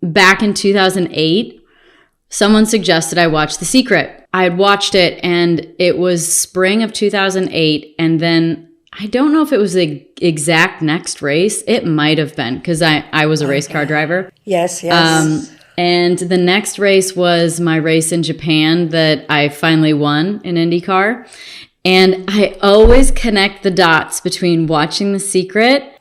back in 2008, someone suggested I watch The Secret. I had watched it and it was spring of 2008. And then I don't know if it was the exact next race. It might have been because I was a race car driver. Yes. And the next race was my race in Japan that I finally won in IndyCar. And I always connect the dots between watching The Secret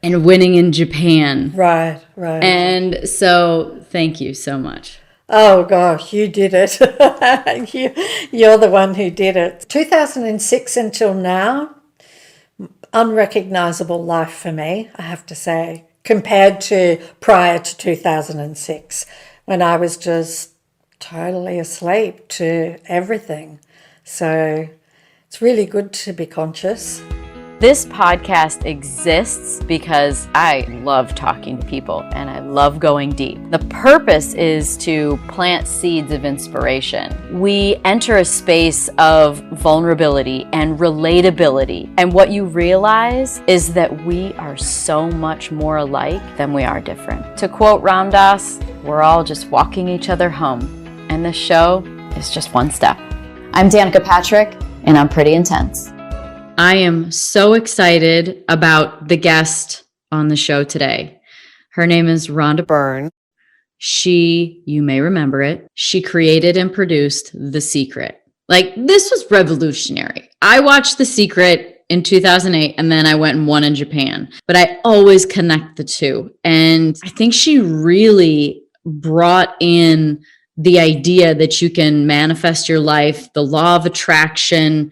and winning in Japan. Right. And so thank you so much. Oh, gosh, you did it. You're the one who did it. 2006 until now, unrecognizable life for me, I have to say, compared to prior to 2006, when I was just totally asleep to everything. So it's really good to be conscious. This podcast exists because I love talking to people and I love going deep. The purpose is to plant seeds of inspiration. We enter a space of vulnerability and relatability. And what you realize is that we are so much more alike than we are different. To quote Rhonda, we're all just walking each other home. And this show is just one step. I'm Danica Patrick, and I'm pretty intense. I am so excited about the guest on the show today. Her name is Rhonda Byrne. You may remember it, she created and produced The Secret. Like, this was revolutionary. I watched The Secret in 2008 and then I went and won in Japan. But I always connect the two. And I think she really brought in the idea that you can manifest your life, the law of attraction.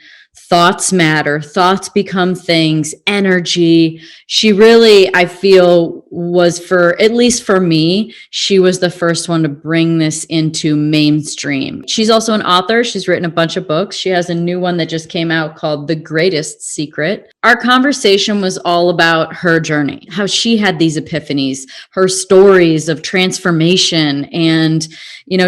Thoughts matter. Thoughts become things, energy. She really, I feel, at least for me, she was the first one to bring this into mainstream. She's also an author. She's written a bunch of books. She has a new one that just came out called The Greatest Secret. Our conversation was all about her journey, how she had these epiphanies, her stories of transformation. And,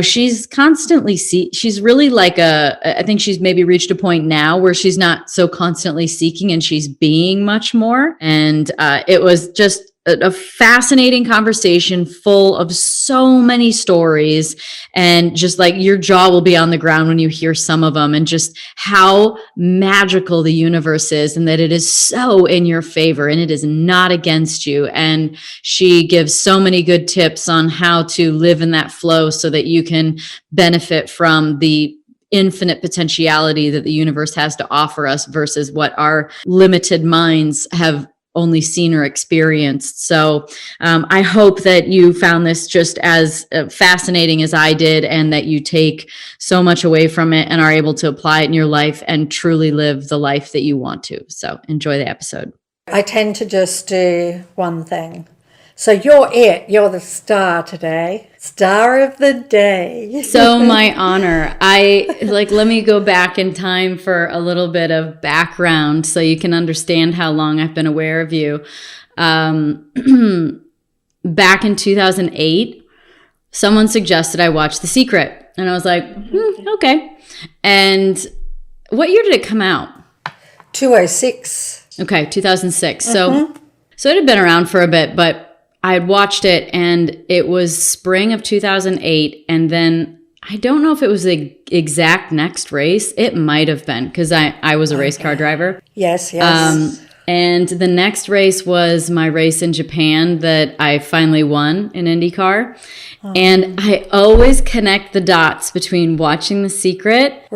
she's constantly, she's really I think she's maybe reached a point now where she's not so constantly seeking and she's being much more. And it was just a fascinating conversation full of so many stories, and just like your jaw will be on the ground when you hear some of them, and just how magical the universe is and that it is so in your favor and it is not against you. And she gives so many good tips on how to live in that flow so that you can benefit from the infinite potentiality that the universe has to offer us versus what our limited minds have only seen or experienced. So I hope that you found this just as fascinating as I did, and that you take so much away from it and are able to apply it in your life and truly live the life that you want to. So enjoy the episode. I tend to just do one thing. So you're the star today. Star of the day. So my honor. Let me go back in time for a little bit of background so you can understand how long I've been aware of you. Back in 2008, someone suggested I watch The Secret. And I was like, okay. And what year did it come out? 2006. Okay, 2006. So it had been around for a bit, but I had watched it and it was spring of 2008. And then I don't know if it was the exact next race. It might have been because I was a race car driver. Yes. And the next race was my race in Japan that I finally won in IndyCar. And I always connect the dots between watching The Secret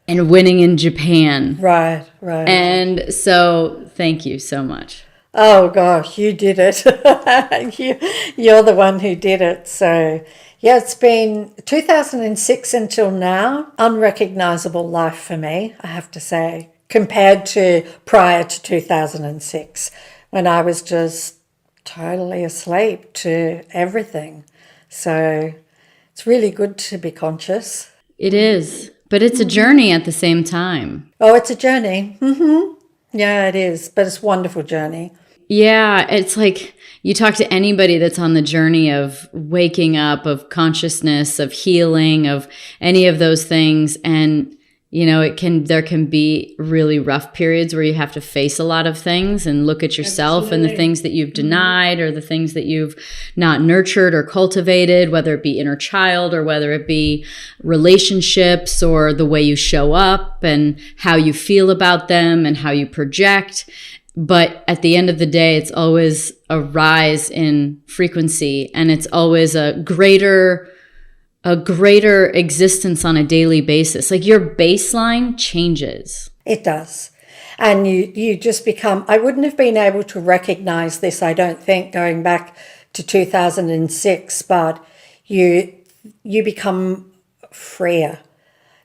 and winning in Japan. Right. And so thank you so much. Oh, gosh, you did it. You're the one who did it. So, yeah, it's been 2006 until now, unrecognizable life for me, I have to say, compared to prior to 2006, when I was just totally asleep to everything. So it's really good to be conscious. It is, but it's a journey at the same time. Oh, it's a journey. Yeah, it is, but it's a wonderful journey. Yeah, it's like you talk to anybody that's on the journey of waking up, of consciousness, of healing, of any of those things. And, there can be really rough periods where you have to face a lot of things and look at yourself and the things that you've denied or the things that you've not nurtured or cultivated, whether it be inner child or whether it be relationships or the way you show up and how you feel about them and how you project. But at the end of the day, it's always a rise in frequency, and it's always a greater existence on a daily basis. Like your baseline changes. It does. And you just become, I wouldn't have been able to recognize this, I don't think, going back to 2006, but you become freer.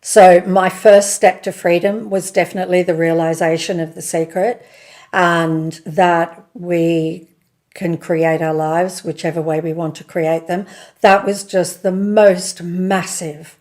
So my first step to freedom was definitely the realization of the secret, and that we can create our lives whichever way we want to create them. That was just the most massive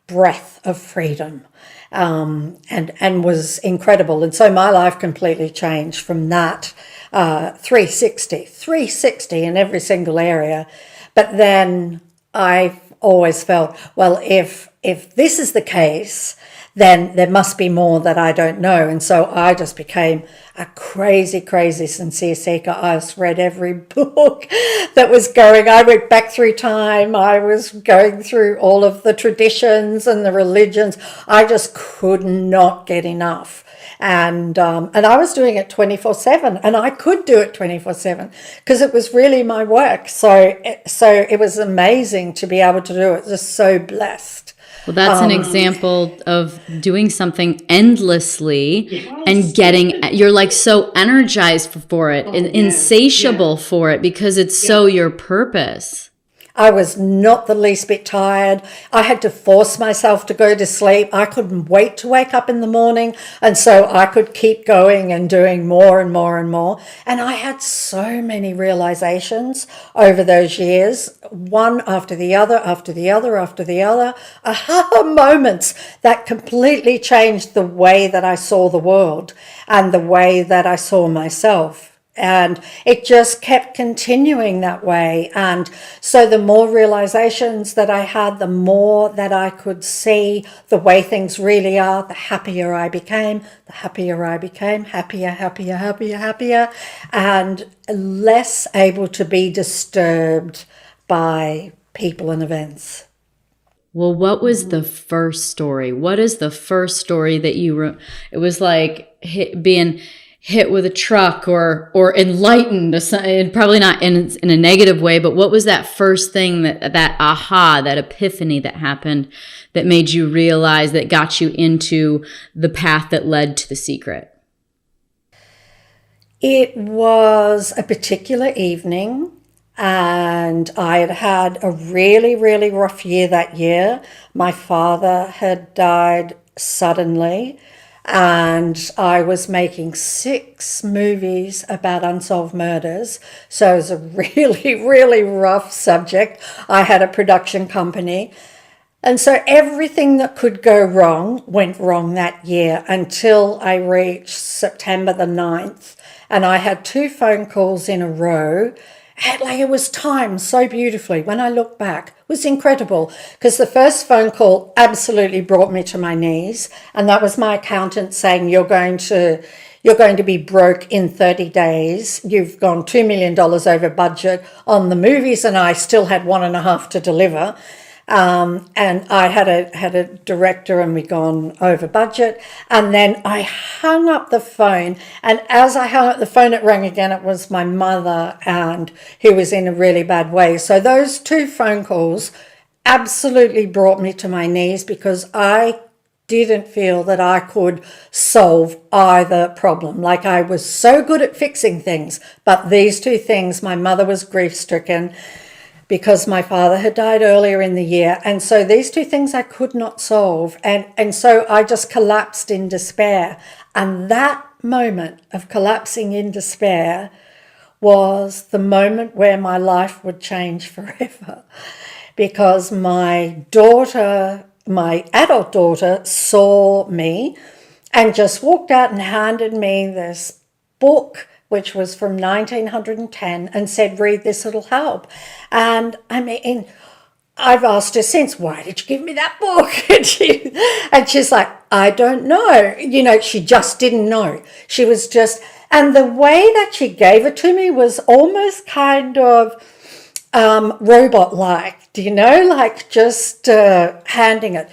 breath of freedom, and was incredible. And so my life completely changed from that 360 in every single area. But then I always felt, well, if this is the case, then there must be more that I don't know. And so I just became a crazy sincere seeker. I just read every book that was going. I went back through time. I was going through all of the traditions and the religions. I just could not get enough. And I was doing it 24/7, and I could do it 24/7 because it was really my work. So it was amazing to be able to do it. Just so blessed. Well, that's an example of doing something endlessly and you're like so energized for it and insatiable for it because it's so your purpose. I was not the least bit tired. I had to force myself to go to sleep. I couldn't wait to wake up in the morning. And so I could keep going and doing more and more and more. And I had so many realizations over those years, one after the other, after the other, after the other. Aha moments that completely changed the way that I saw the world and the way that I saw myself. And it just kept continuing that way. And so the more realizations that I had, the more that I could see the way things really are, the happier I became, happier, and less able to be disturbed by people and events. Well, what was the first story? What is the first story that it was like being hit with a truck or enlightened, and probably not in a negative way, but what was that first thing that aha, that epiphany that happened that made you realize, that got you into the path that led to the secret? It was a particular evening, and I had a really, really rough year that year. My father had died suddenly, and I was making 6 movies about unsolved murders. So it was a really, really rough subject. I had a production company. And so everything that could go wrong went wrong that year until I reached September the 9th. And I had 2 phone calls in a row. It was timed so beautifully. When I look back, it was incredible, because the first phone call absolutely brought me to my knees, and that was my accountant saying, you're going to be broke in 30 days. You've gone $2 million over budget on the movies, and I still had 1.5 to deliver. And I had a director, and we'd gone over budget. And then I hung up the phone, and as I hung up the phone, it rang again. It was my mother, and who was in a really bad way. So those 2 phone calls absolutely brought me to my knees, because I didn't feel that I could solve either problem. Like, I was so good at fixing things, but these 2 things, my mother was grief-stricken because my father had died earlier in the year. And so these 2 things I could not solve. And so I just collapsed in despair. And that moment of collapsing in despair was the moment where my life would change forever. Because my daughter, my adult daughter, saw me and just walked out and handed me this book, which was from 1910, and said, read this, it'll help. And I mean, I've asked her since, why did you give me that book? And she's like, I don't know. She just didn't know. She was just, and the way that she gave it to me was almost kind of robot-like, like just handing it.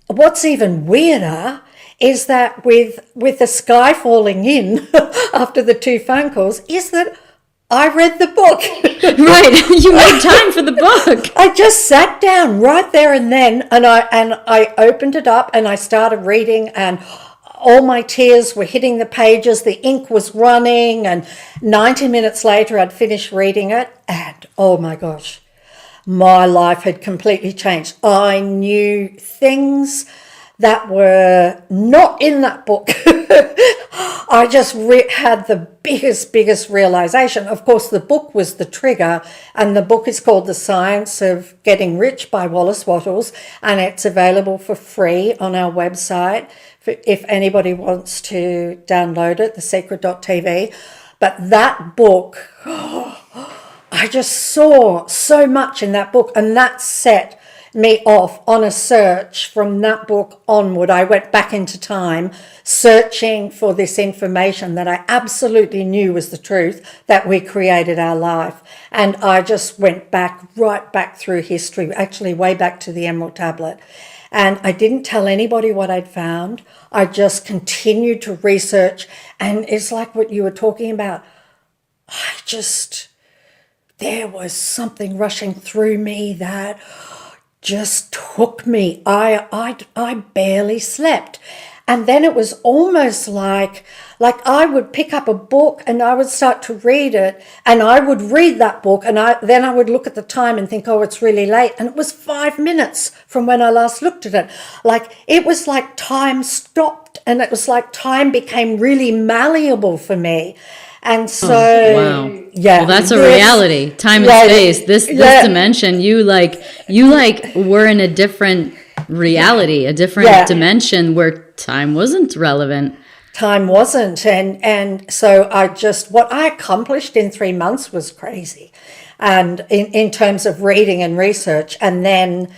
What's even weirder is that with the sky falling in after the 2 phone calls, is that I read the book. Right. You made time for the book. I just sat down right there and then, and I opened it up and I started reading, and all my tears were hitting the pages. The ink was running, and 90 minutes later I'd finished reading it, and oh my gosh, my life had completely changed. I knew things that were not in that book. I just had the biggest realization. Of course, the book was the trigger, and the book is called The Science of Getting Rich by Wallace Wattles, and it's available for free on our website if anybody wants to download it, thesecret.tv. But that book, I just saw so much in that book, and that set me off on a search. From that book onward, I went back into time searching for this information that I absolutely knew was the truth, that we created our life. And I just went right back through history, actually way back to the Emerald Tablet. And I didn't tell anybody what I'd found. I just continued to research. And it's like what you were talking about. There was something rushing through me that just took me. I barely slept. And then it was almost like I would pick up a book and I would start to read it, and I would read that book, and then I would look at the time and think, oh, it's really late. And it was 5 minutes from when I last looked at it. It was like time stopped, and it was like time became really malleable for me. And so, wow. Yeah. Well, that's a reality. Time and space. This dimension, you were in a different reality, a different dimension where time wasn't relevant. Time wasn't. And so what I accomplished in 3 months was crazy. And in terms of reading and research. And then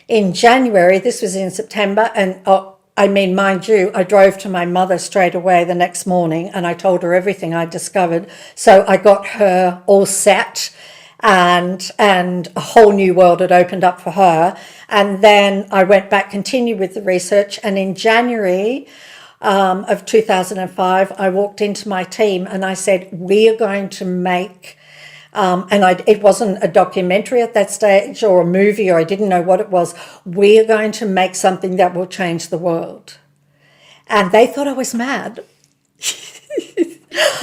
in January, this was in September, and mind you, I drove to my mother straight away the next morning, and I told her everything I discovered. So I got her all set, and a whole new world had opened up for her. And then I went back, continued with the research, and in January of 2005, I walked into my team and I said, we are going to make... it wasn't a documentary at that stage or a movie, or I didn't know what it was. We are going to make something that will change the world. And they thought I was mad.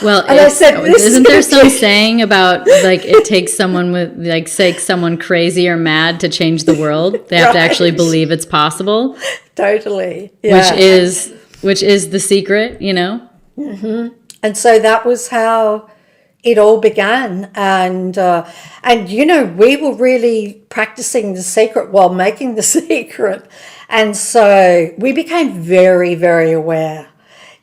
Well, and I said, isn't there some saying about it takes someone with someone crazy or mad to change the world? They have to actually believe it's possible. Totally. Yeah. Which is the secret, Mm-hmm. And so that was how it all began. And we were really practicing the secret while making the secret. And so we became very, very aware.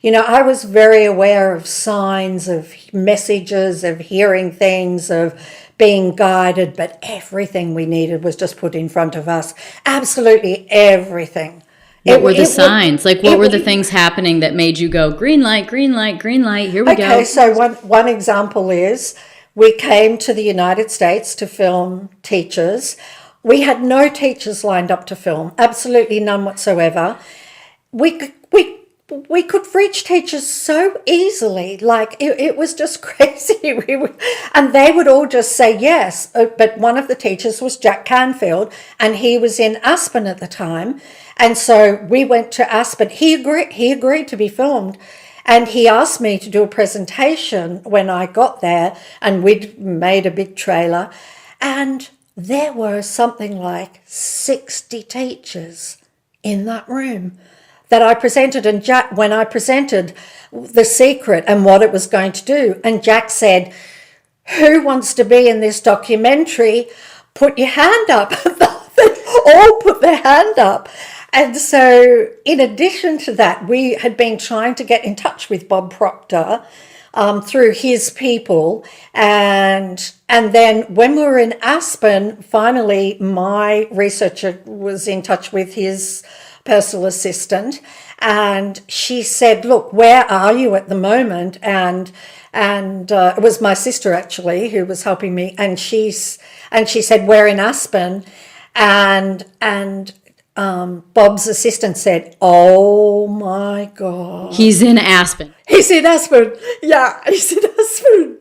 I was very aware of signs, of messages, of hearing things, of being guided, but everything we needed was just put in front of us. Absolutely everything. What were the signs? What were the things happening that made you go, green light, green light, green light, here we go? Okay, so one example is we came to the United States to film teachers. We had no teachers lined up to film, absolutely none whatsoever. We could reach teachers so easily, it was just crazy. And they would all just say yes. But one of the teachers was Jack Canfield, and he was in Aspen at the time. And so we went to Aspen. He agreed to be filmed. And he asked me to do a presentation when I got there, and we'd made a big trailer. And there were something like 60 teachers in that room that I presented. And Jack, when I presented the secret and what it was going to do, and Jack said, who wants to be in this documentary? Put your hand up. They all put their hand up. And so in addition to that, we had been trying to get in touch with Bob Proctor through his people. And then when we were in Aspen, finally my researcher was in touch with his personal assistant, and she said, look, where are you at the moment? And it was my sister actually who was helping me, and she said, we're in Aspen. And Bob's assistant said, oh my God. He's in Aspen. He's in Aspen. Yeah, he's in Aspen.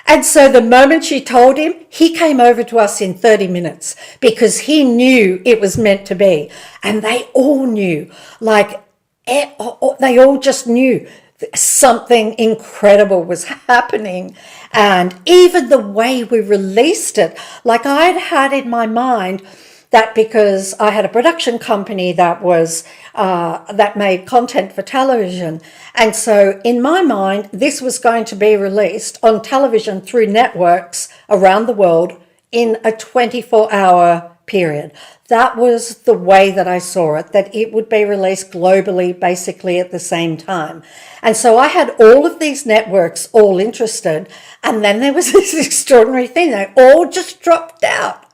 And so the moment she told him, he came over to us in 30 minutes because he knew it was meant to be. And they all knew, like, they all just knew something incredible was happening. And even the way we released it, like I'd had in my mind that because I had a production company that was that made content for television, and so in my mind this was going to be released on television through networks around the world in a 24-hour period. That was the way that I saw it, that it would be released globally basically at the same time. And so I had all of these networks all interested, and then there was this extraordinary thing. They all just dropped out,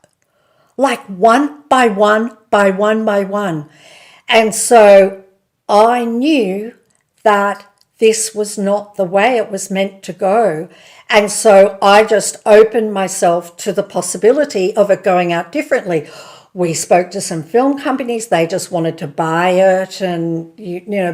like one by one by one by one. And so I knew that this was not the way it was meant to go. And so I just opened myself to the possibility of it going out differently. We spoke to some film companies. They just wanted to buy it and,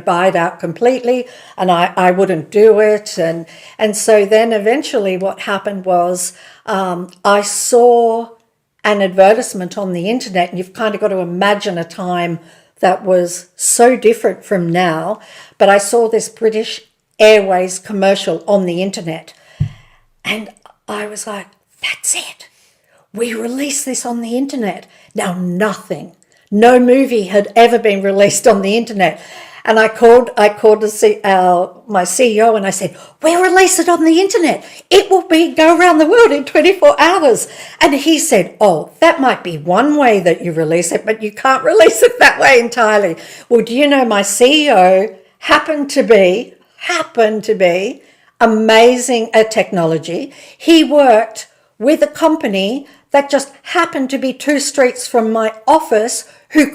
buy it out completely. And I wouldn't do it. And so then eventually what happened was I saw an advertisement on the internet, and you've kind of got to imagine a time that was so different from now. But I saw this British Airways commercial on the internet, and I was like, that's it. We released this on the internet. Now, no movie had ever been released on the internet. And I called my CEO and I said, we'll release it on the internet. It will go around the world in 24 hours. And he said, oh, that might be one way that you release it, but you can't release it that way entirely. Well, do you know, my CEO happened to be amazing at technology. He worked with a company that just happened to be 2 streets from my office who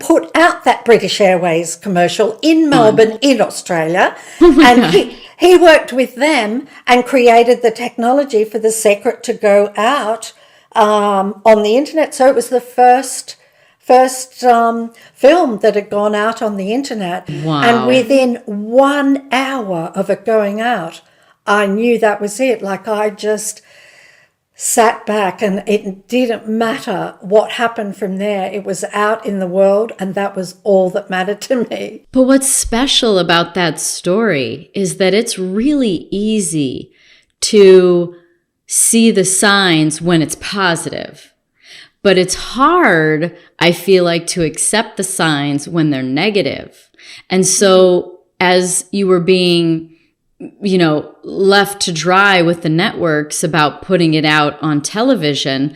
put out that British Airways commercial in Melbourne, in Australia. And he worked with them and created the technology for The Secret to go out on the internet. So it was the first film that had gone out on the internet. Wow. And within 1 hour of it going out, I knew that was it. Like, I just sat back, and it didn't matter what happened from there. It was out in the world, and that was all that mattered to me. But what's special about that story is that it's really easy to see the signs when it's positive. But it's hard, I feel like, to accept the signs when they're negative. And so as you were being left to dry with the networks about putting it out on television,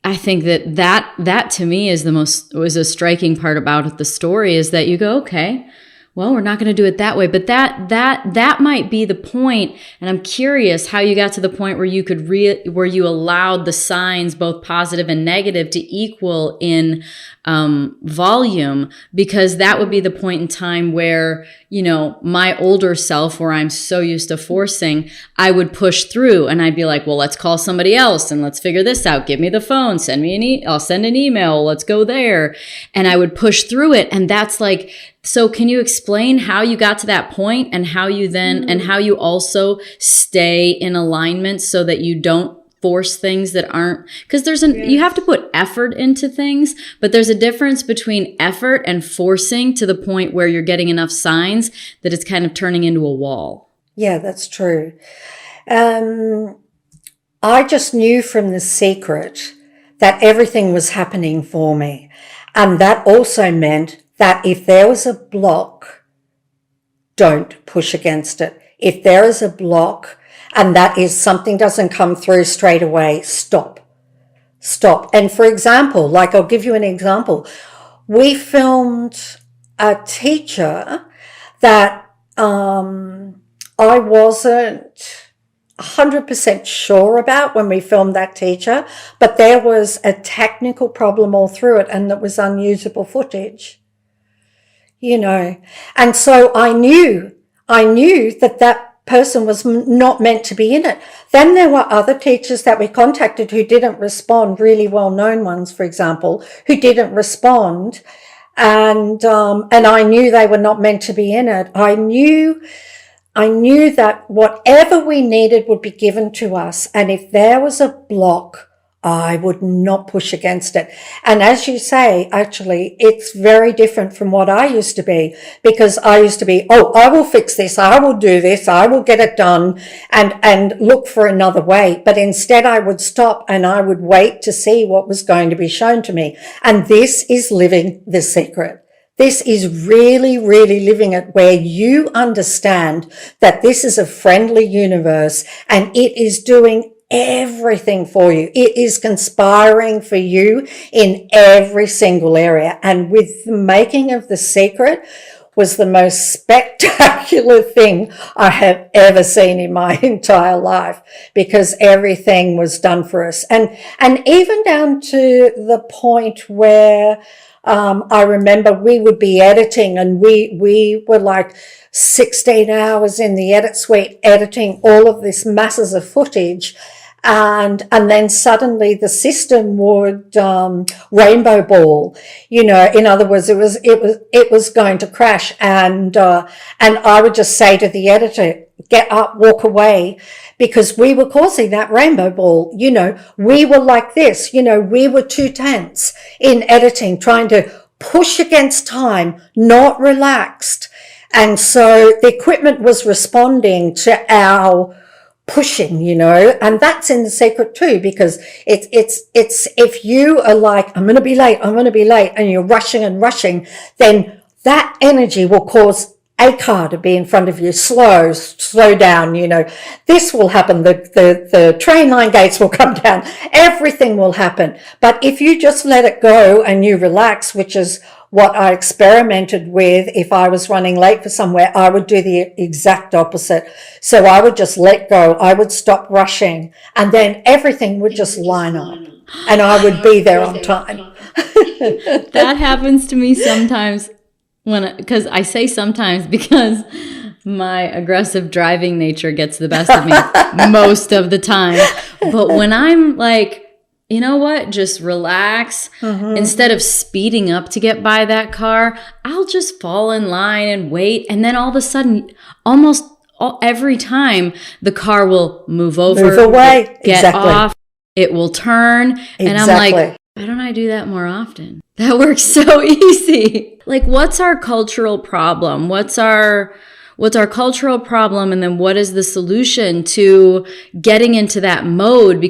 I think that to me is was a striking part about the story, is that you go, okay, well, we're not going to do it that way. But that might be the point. And I'm curious how you got to the point where you could where you allowed the signs, both positive and negative, to equal in volume, because that would be the point in time where, my older self, where I'm so used to forcing, I would push through and I'd be like, well, let's call somebody else and let's figure this out. Give me the phone, send me I'll send an email. Let's go there. And I would push through it. And that's like, so can you explain how you got to that point and how you then, and how you also stay in alignment so that you don't force things that aren't, because you have to put effort into things, but there's a difference between effort and forcing to the point where you're getting enough signs that it's kind of turning into a wall. Yeah, that's true. I just knew from The Secret that everything was happening for me. And that also meant that if there was a block, don't push against it. If there is a block, and that is something doesn't come through straight away, stop. And for example, like, I'll give you an example. We filmed a teacher that on I wasn't 100% sure about when we filmed that teacher, but there was a technical problem all through it, and it was unusable footage, And so I knew that person was not meant to be in it. Then there were other teachers that we contacted who didn't respond, really well-known ones, for example, who didn't respond. And I knew they were not meant to be in it. I knew that whatever we needed would be given to us. And if there was a block, I would not push against it. And as you say, actually, it's very different from what I used to be, because I used to be, I will fix this. I will do this. I will get it done and look for another way. But instead I would stop and I would wait to see what was going to be shown to me. And this is living the secret. This is really, really living it, where you understand that this is a friendly universe and it is doing everything for you. It is conspiring for you in every single area. And with the making of The Secret was the most spectacular thing I have ever seen in my entire life, because everything was done for us. And even down to the point where I remember we would be editing, and we were like 16 hours in the edit suite editing all of this masses of footage. And then suddenly the system would rainbow ball, in other words, it was going to crash. And I would just say to the editor, get up, walk away, because we were causing that rainbow ball. We were like this, we were too tense in editing, trying to push against time, not relaxed. And so the equipment was responding to our pushing, and that's in The Secret too, because it's if you are like, I'm going to be late, and you're rushing and rushing, then that energy will cause a car to be in front of you, slow down, this will happen, the train line gates will come down, everything will happen. But if you just let it go and you relax, which is what I experimented with, if I was running late for somewhere, I would do the exact opposite. So I would just let go, I would stop rushing, and then everything would just line up and I would be there on time. That happens to me sometimes, because I say sometimes because my aggressive driving nature gets the best of me most of the time. But when I'm like, you know what, just relax. Instead of speeding up to get by that car, I'll just fall in line and wait. And then all of a sudden, every time, the car will move away, get off, it will turn. And I'm like, why don't I do that more often? That works so easy. Like, what's our cultural problem? What's our cultural problem? And then what is the solution to getting into that mode?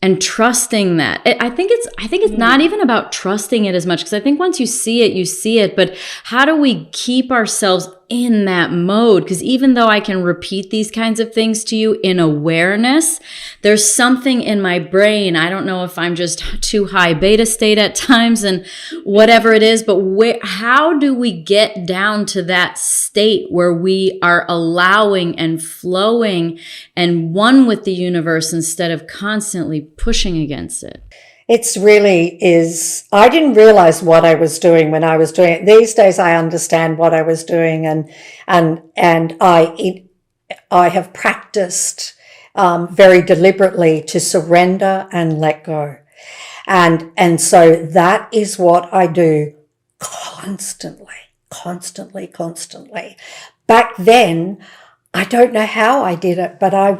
And trusting that. I think it's not even about trusting it as much, because I think once you see it, you see it. But how do we keep ourselves in that mode? Because even though I can repeat these kinds of things to you in awareness, there's something in my brain. I don't know if I'm just too high beta state at times and whatever it is, but how do we get down to that state where we are allowing and flowing and one with the universe instead of constantly pushing against it? It's really is. I didn't realize what I was doing when I was doing it. These days I understand what I was doing, and I have practiced very deliberately to surrender and let go. And so that is what I do constantly. Back then, I don't know how I did it, but I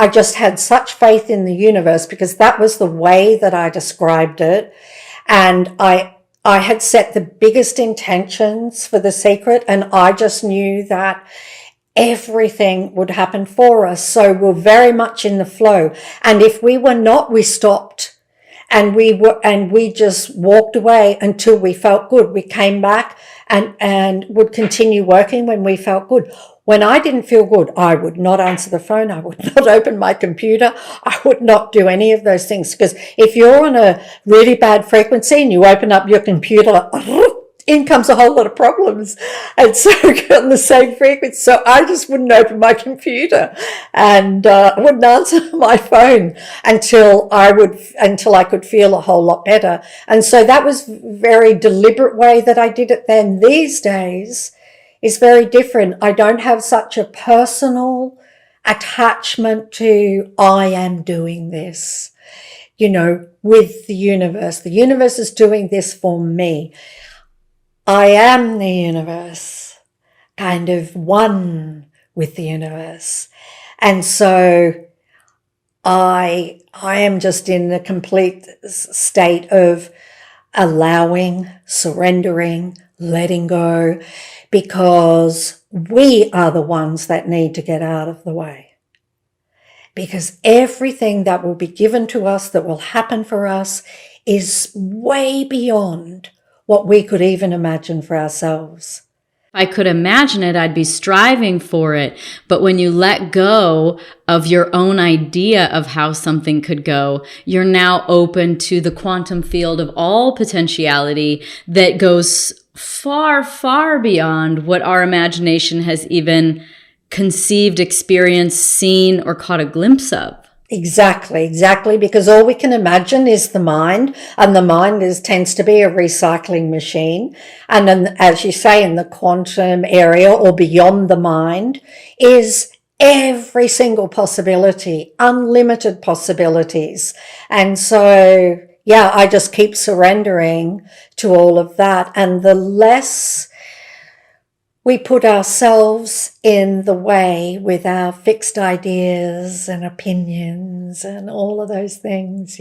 just had such faith in the universe, because that was the way that I described it. And I had set the biggest intentions for The Secret, and I just knew that everything would happen for us. So we're very much in the flow. And if we were not, we stopped. And we just walked away until we felt good. We came back and would continue working when we felt good. When I didn't feel good, I would not answer the phone. I would not open my computer. I would not do any of those things, because if you're on a really bad frequency and you open up your computer, in comes a whole lot of problems. And so on the same frequency. So I just wouldn't open my computer and wouldn't answer my phone until I could feel a whole lot better. And so that was a very deliberate way that I did it then. These days is very different. I don't have such a personal attachment to I am doing this, with the universe. The universe is doing this for me. I am the universe, kind of one with the universe. And so I am just in a complete state of allowing, surrendering, letting go, because we are the ones that need to get out of the way. Because everything that will be given to us, that will happen for us, is way beyond what we could even imagine for ourselves. If I could imagine it, I'd be striving for it. But when you let go of your own idea of how something could go, you're now open to the quantum field of all potentiality that goes far, far beyond what our imagination has even conceived, experienced, seen, or caught a glimpse of. Exactly, because all we can imagine is the mind, and the mind tends to be a recycling machine. And then, as you say, in the quantum area or beyond the mind is every single possibility, unlimited possibilities. And so, yeah, I just keep surrendering to all of that. And the less we put ourselves in the way with our fixed ideas and opinions and all of those things,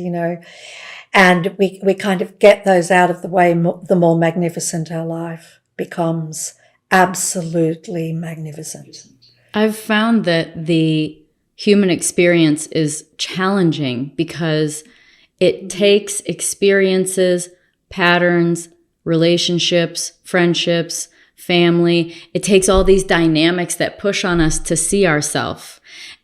and we kind of get those out of the way, the more magnificent our life becomes. Absolutely magnificent. I've found that the human experience is challenging because it takes experiences, patterns, relationships, friendships, family. It takes all these dynamics that push on us to see ourselves.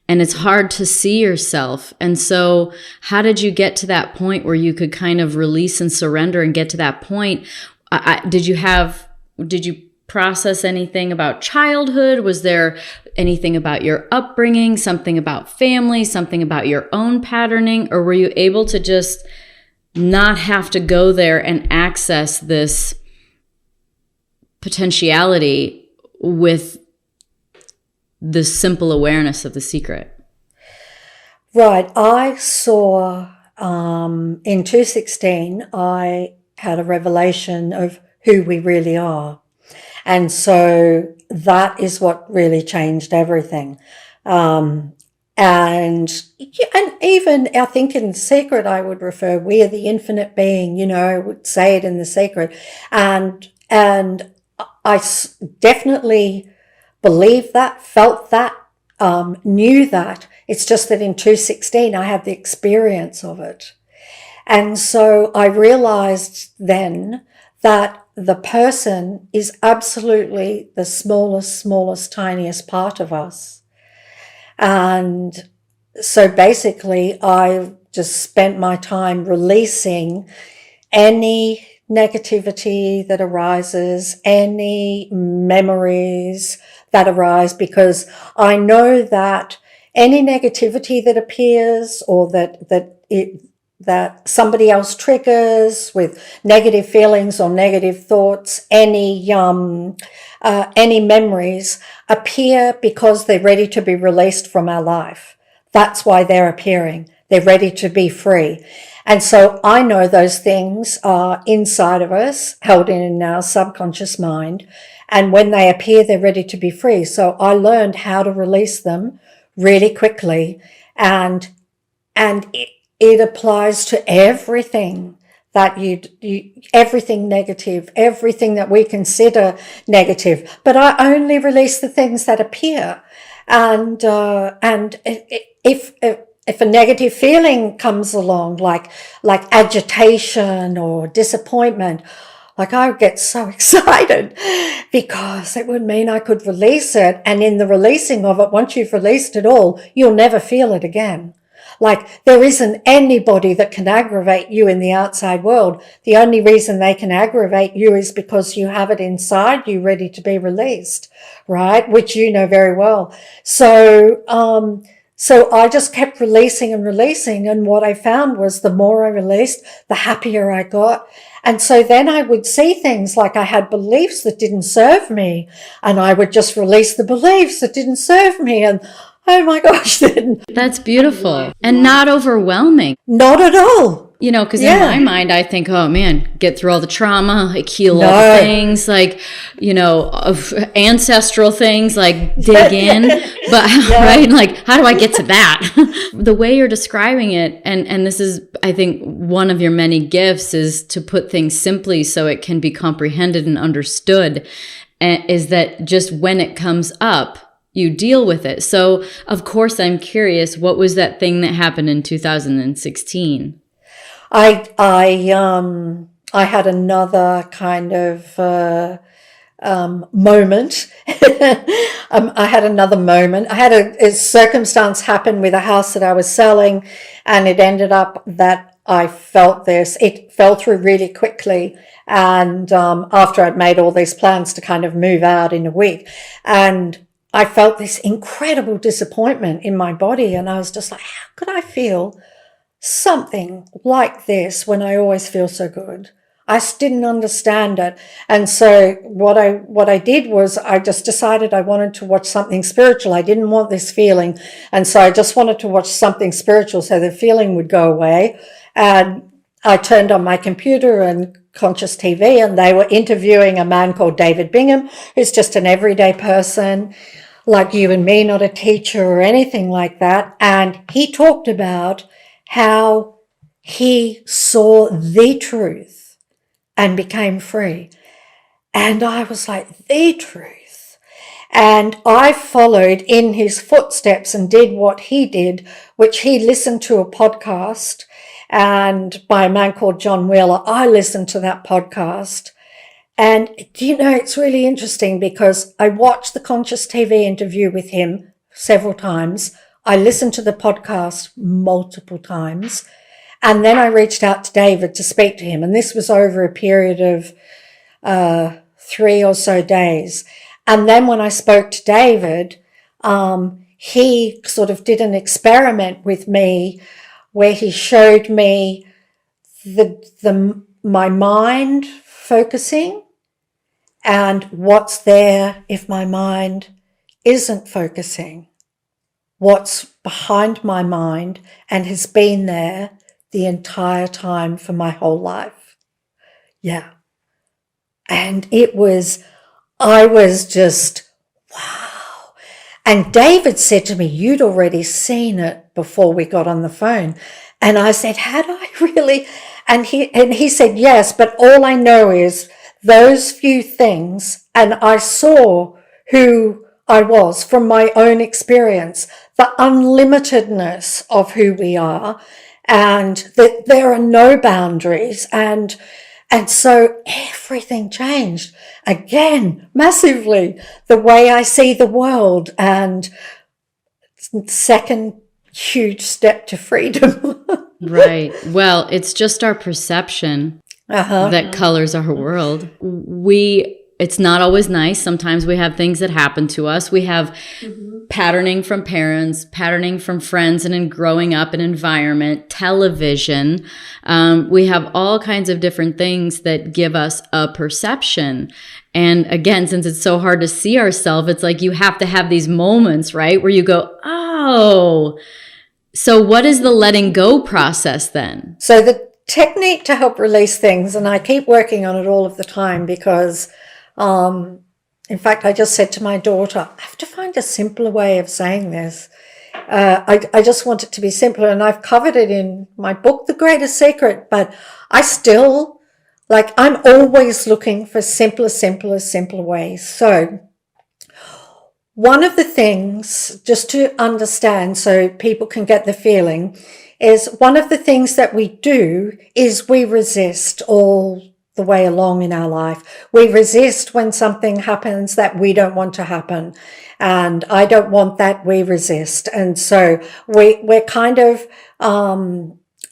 And it's hard to see yourself. And so how did you get to that point where you could kind of release and surrender and get to that point? Did you process anything about childhood? Was there anything about your upbringing, something about family, something about your own patterning? Or were you able to just not have to go there and access this potentiality with the simple awareness of the secret? Right. I saw in 2016, I had a revelation of who we really are. And so that is what really changed everything. And even I think in Secret, I would refer, we are the infinite being, I would say it in the Secret. And I definitely believed that, felt that, knew that. It's just that in 2016, I had the experience of it. And so I realized then that the person is absolutely the smallest, tiniest part of us. And so basically, I just spent my time releasing any negativity that arises, any memories that arise, because I know that any negativity that appears or that somebody else triggers with negative feelings or negative thoughts, any memories appear because they're ready to be released from our life. That's why they're appearing. They're ready to be free. And so I know those things are inside of us, held in our subconscious mind. And when they appear, they're ready to be free. So I learned how to release them really quickly. And it applies to everything that everything negative, everything that we consider negative. But I only release the things that appear. And if a negative feeling comes along, like agitation or disappointment, like I would get so excited because it would mean I could release it. And in the releasing of it, once you've released it all, you'll never feel it again. Like, there isn't anybody that can aggravate you in the outside world. The only reason they can aggravate you is because you have it inside you ready to be released, right? Which you know very well. So I just kept releasing and releasing. And what I found was the more I released, the happier I got. And so then I would see things like I had beliefs that didn't serve me, and I would just release the beliefs that didn't serve me. And oh my gosh, then. That's beautiful and not overwhelming. Not at all. You know, because in my mind, I think, oh man, get through all the trauma, like heal all the things, like, you know, ancestral things, like dig in. But, right, like, how do I get to that? The way you're describing it, and this is, I think, one of your many gifts is to put things simply so it can be comprehended and understood, is that just when it comes up, you deal with it. So, of course, I'm curious, what was that thing that happened in 2016? I had another kind of moment. I had another moment. I had a circumstance happen with a house that I was selling, and it ended up that I felt this. It fell through really quickly, and after I'd made all these plans to kind of move out in a week, and I felt this incredible disappointment in my body, and I was just like, how could I feel something like this when I always feel so good? I just didn't understand it. And so what I did was I just decided I wanted to watch something spiritual. I didn't want this feeling. And so I just wanted to watch something spiritual so the feeling would go away. And I turned on my computer and Conscious TV, and they were interviewing a man called David Bingham, who's just an everyday person like you and me, not a teacher or anything like that. And he talked about how he saw the truth and became free. And I was like, the truth. And I followed in his footsteps and did what he did, which he listened to a podcast and by a man called John Wheeler. I listened to that podcast. And do you know, it's really interesting because I watched the Conscious TV interview with him several times. I listened to the podcast multiple times, and then I reached out to David to speak to him. And this was over a period of 3 or so days. And then when I spoke to David, he sort of did an experiment with me where he showed me my mind focusing and what's there if my mind isn't focusing. What's behind my mind and has been there the entire time for my whole life. Yeah. And I was just, wow. And David said to me, you'd already seen it before we got on the phone. And I said, had I really? And he said, yes, but all I know is those few things, and I saw who I was from my own experience, the unlimitedness of who we are, and that there are no boundaries. And so everything changed again, massively, the way I see the world. And second huge step to freedom. Right. Well, it's just our perception that colors our world. It's not always nice. Sometimes we have things that happen to us. We have patterning from parents, patterning from friends, and in growing up in environment, television. We have all kinds of different things that give us a perception. And again, since it's so hard to see ourselves, it's like you have to have these moments, right, where you go, oh. So what is the letting go process then? So the technique to help release things, and I keep working on it all of the time because in fact, I just said to my daughter, I have to find a simpler way of saying this. I just want it to be simpler, and I've covered it in my book, The Greatest Secret, but I still, I'm always looking for simpler ways. So one of the things, just to understand so people can get the feeling, is one of the things that we do is we resist all the way along in our life. We resist when something happens that we don't want to happen. And I don't want that, we resist. And so we're kind of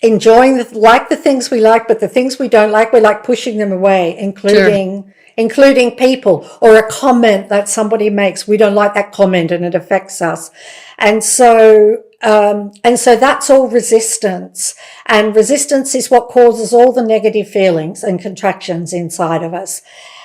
enjoying the things we like, but the things we don't like, we're like pushing them away, including people, or a comment that somebody makes. We don't like that comment and it affects us. And so that's all resistance. And resistance is what causes all the negative feelings and contractions inside of us.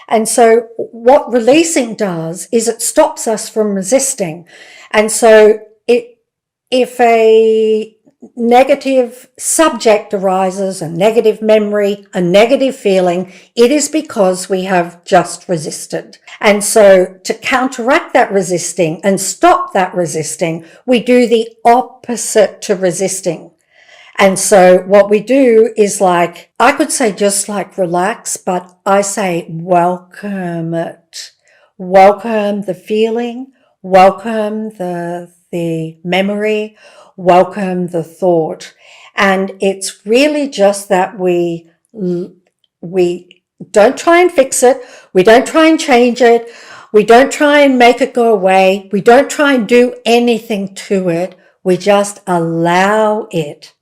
And so what releasing does is it stops us from resisting. And so if a negative subject arises, a negative memory, a negative feeling, it is because we have just resisted. And so to counteract that resisting and stop that resisting, we do the opposite to resisting. And so what we do is like, I could say just like relax, but I say welcome it. Welcome the feeling, welcome the memory, welcome the thought. And it's really just that we don't try and fix it. We don't try and change it. We don't try and make it go away. We don't try and do anything to it. We just allow it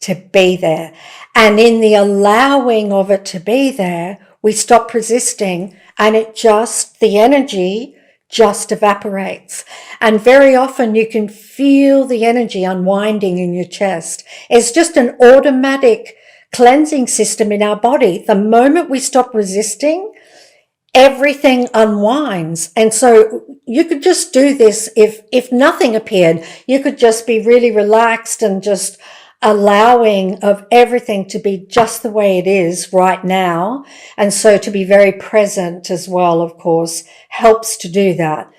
to be there. And in the allowing of it to be there, we stop resisting, and the energy just evaporates. And very often you can feel the energy unwinding in your chest. It's just an automatic cleansing system in our body. The moment we stop resisting, everything unwinds. And so you could just do this if nothing appeared. You could just be really relaxed and just allowing of everything to be just the way it is right now. And so to be very present as well, of course, helps to do that.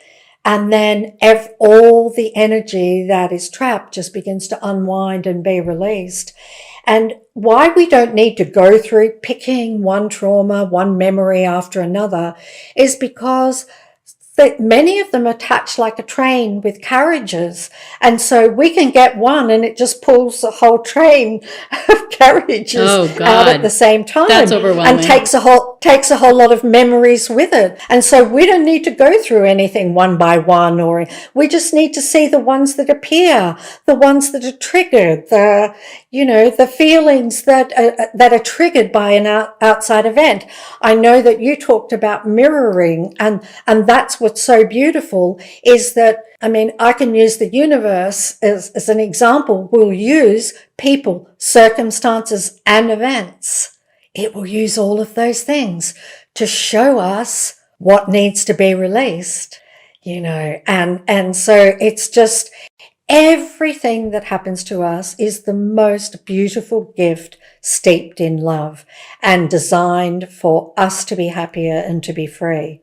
And then all the energy that is trapped just begins to unwind and be released. And why we don't need to go through picking one trauma, one memory after another is because many of them attach like a train with carriages. And so we can get one and it just pulls the whole train of carriages out at the same time. That's overwhelming. And takes a whole lot of memories with it. And so we don't need to go through anything one by one, or we just need to see the ones that appear, the ones that are triggered, the feelings that are triggered by an outside event. I know that you talked about mirroring, and that's what's so beautiful is that, I can use the universe as an example. We'll use people, circumstances, and events. It will use all of those things to show us what needs to be released, and so it's just everything that happens to us is the most beautiful gift steeped in love and designed for us to be happier and to be free.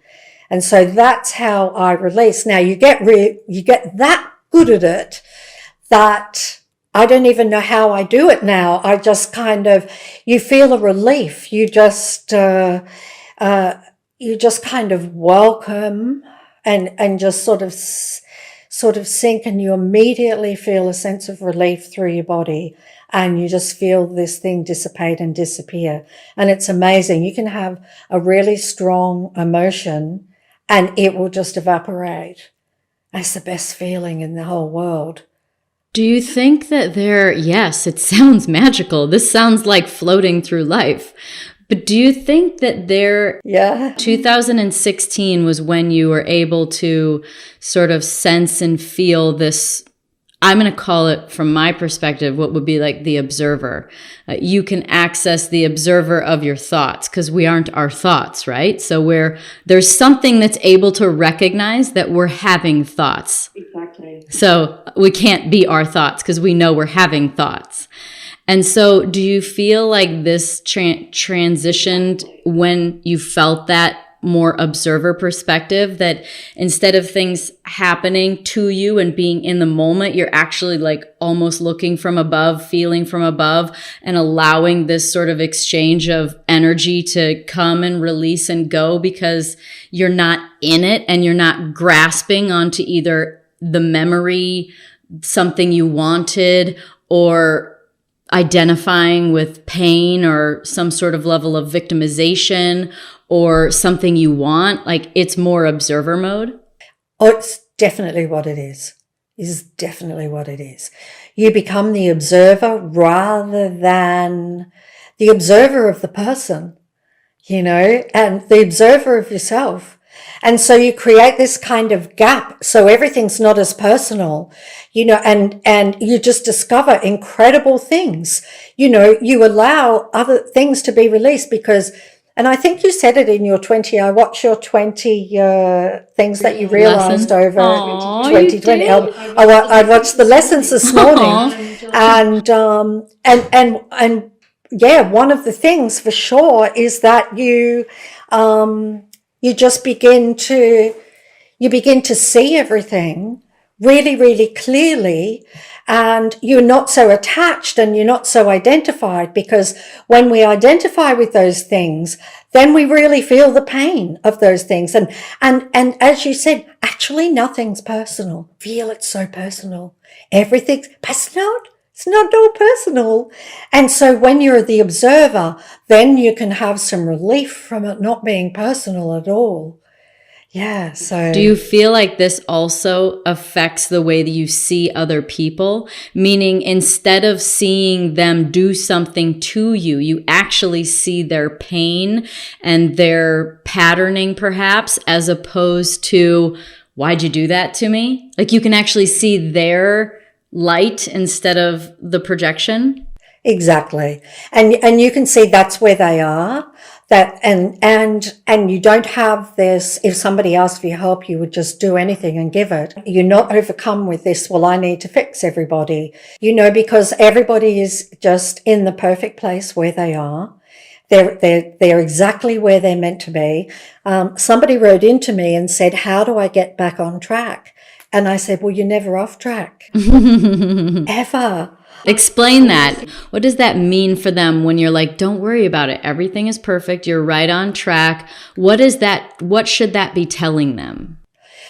And so that's how I release. Now you get that good at it that I don't even know how I do it now. I just you feel a relief. You just kind of welcome and just sort of sink, and you immediately feel a sense of relief through your body, and you just feel this thing dissipate and disappear. And it's amazing. You can have a really strong emotion and it will just evaporate. It's the best feeling in the whole world. Do you think that yes, it sounds magical. This sounds like floating through life. But do you think that 2016 was when you were able to sort of sense and feel this, I'm going to call it, from my perspective, what would be like the observer. You can access the observer of your thoughts because we aren't our thoughts, right? So there's something that's able to recognize that we're having thoughts. Exactly. So we can't be our thoughts because we know we're having thoughts. And so do you feel like this transitioned when you felt that more observer perspective, that instead of things happening to you and being in the moment, you're actually like almost looking from above, feeling from above, and allowing this sort of exchange of energy to come and release and go because you're not in it and you're not grasping onto either the memory, something you wanted, or identifying with pain or some sort of level of victimization or something you want? Like it's more observer mode? Oh, it's definitely what it is. Is definitely what it is. You become the observer rather than the observer of the person, and the observer of yourself. And so you create this kind of gap. So everything's not as personal, and you just discover incredible things. You allow other things to be released because, and I think you said it in your 20, I watched your 20 things that you realized over 2020. I watched the lessons this morning. And yeah, one of the things for sure is that you just begin to see everything really, really clearly, and you're not so attached and you're not so identified, because when we identify with those things, then we really feel the pain of those things. And as you said, actually nothing's personal. Feel it's so personal. Everything's personal. It's not all personal. And so when you're the observer, then you can have some relief from it not being personal at all. Yeah. So do you feel like this also affects the way that you see other people? Meaning instead of seeing them do something to you, you actually see their pain and their patterning perhaps, as opposed to, why'd you do that to me? Like you can actually see their light instead of the projection. Exactly. And you can see that's where they are. That and you don't have this, if somebody asked for your help, you would just do anything and give it. You're not overcome with this, well, I need to fix everybody, because everybody is just in the perfect place where they are. They're exactly where they're meant to be. Somebody wrote into me and said, how do I get back on track? And I said, well, you're never off track. Ever. Explain that. What does that mean for them when you're like, don't worry about it. Everything is perfect. You're right on track. What is that? What should that be telling them?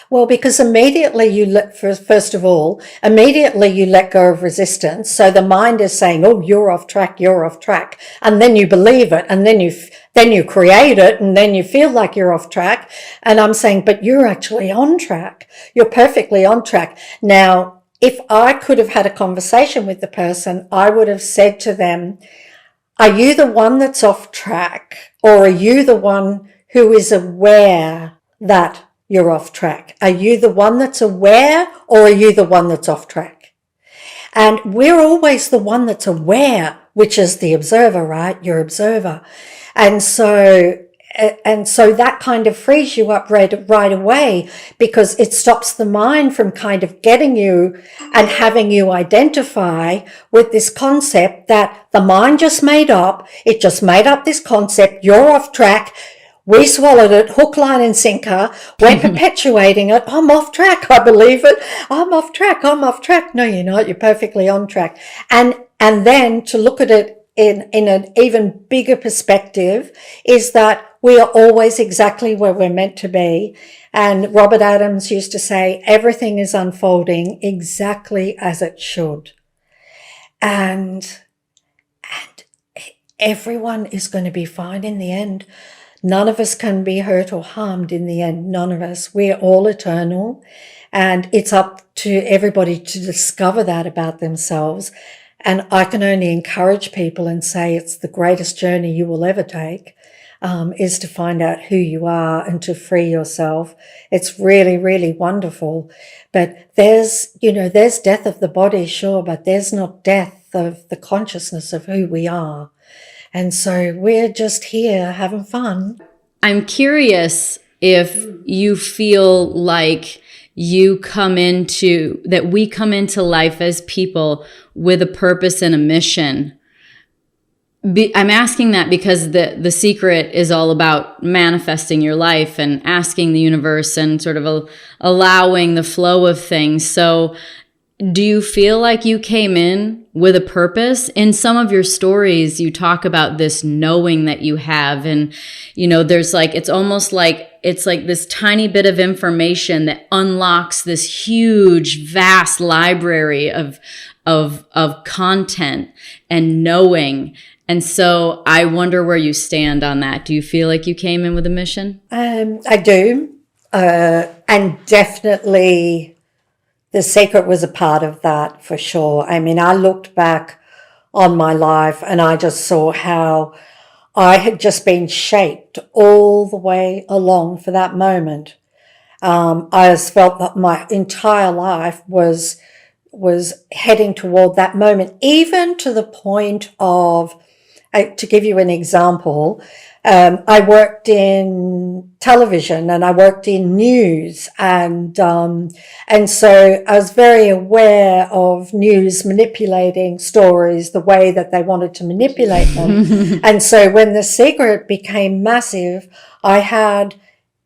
Well, because immediately first of all, immediately you let go of resistance. So the mind is saying, oh, you're off track. And then you believe it. And then you create it. And then you feel like you're off track. And I'm saying, but you're actually on track. You're perfectly on track. Now, if I could have had a conversation with the person, I would have said to them, are you the one that's off track? Or are you the one who is aware that you're off track? Are you the one that's aware, or are you the one that's off track? And we're always the one that's aware, which is the observer, right? Your observer. And so that kind of frees you up right away, because it stops the mind from kind of getting you and having you identify with this concept that the mind just made up. It just made up this concept. You're off track. We swallowed it, hook, line, and sinker. We're perpetuating it. I'm off track. I believe it. I'm off track. No, you're not. You're perfectly on track. And then to look at it in an even bigger perspective is that we are always exactly where we're meant to be. And Robert Adams used to say, everything is unfolding exactly as it should. And everyone is going to be fine in the end. None of us can be hurt or harmed in the end. None of us. We're all eternal. And it's up to everybody to discover that about themselves. And I can only encourage people and say it's the greatest journey you will ever take, is to find out who you are and to free yourself. It's really, really wonderful. But there's death of the body, sure, but there's not death of the consciousness of who we are. And so we're just here having fun. I'm curious if you feel like we come into life as people with a purpose and a mission. I'm asking that because the secret is all about manifesting your life and asking the universe and sort of allowing the flow of things. So do you feel like you came in with a purpose? In some of your stories, you talk about this knowing that you have. And, there's like, it's almost like, it's like this tiny bit of information that unlocks this huge, vast library of content and knowing. And so I wonder where you stand on that. Do you feel like you came in with a mission? I do. And definitely The Secret was a part of that for sure. I mean, I looked back on my life and I just saw how I had just been shaped all the way along for that moment. I just felt that my entire life was heading toward that moment, even to the point of, to give you an example, I worked in television and I worked in news, and so I was very aware of news manipulating stories the way that they wanted to manipulate them. And so when The Secret became massive, I had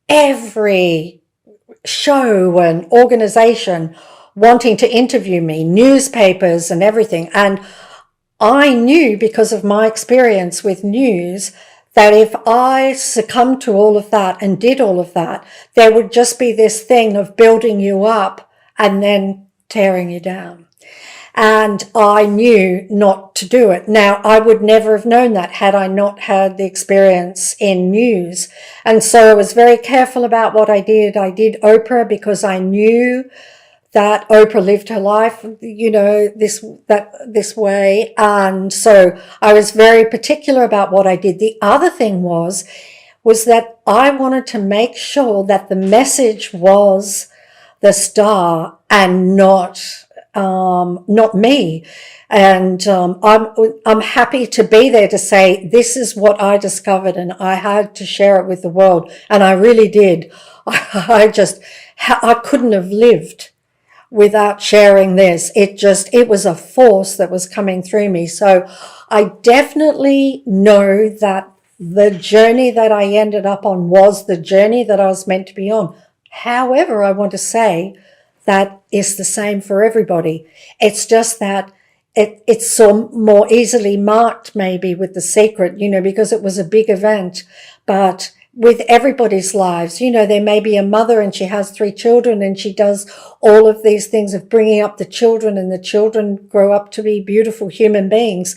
every show and organization wanting to interview me, newspapers and everything. And I knew, because of my experience with news, that if I succumbed to all of that and did all of that, there would just be this thing of building you up and then tearing you down. And I knew not to do it. Now, I would never have known that had I not had the experience in news. And so I was very careful about what I did. I did Oprah because I knew that Oprah lived her life, this way. And so I was very particular about what I did. The other thing was that I wanted to make sure that the message was the star and not me. And I'm happy to be there to say, this is what I discovered, and I had to share it with the world. And I really did. I couldn't have lived without sharing this. It was a force that was coming through me. So I definitely know that the journey that I ended up on was the journey that I was meant to be on. However, I want to say that it's the same for everybody. It's just that it's so more easily marked maybe with The Secret, because it was a big event. But with everybody's lives, there may be a mother and she has 3 children and she does all of these things of bringing up the children, and the children grow up to be beautiful human beings.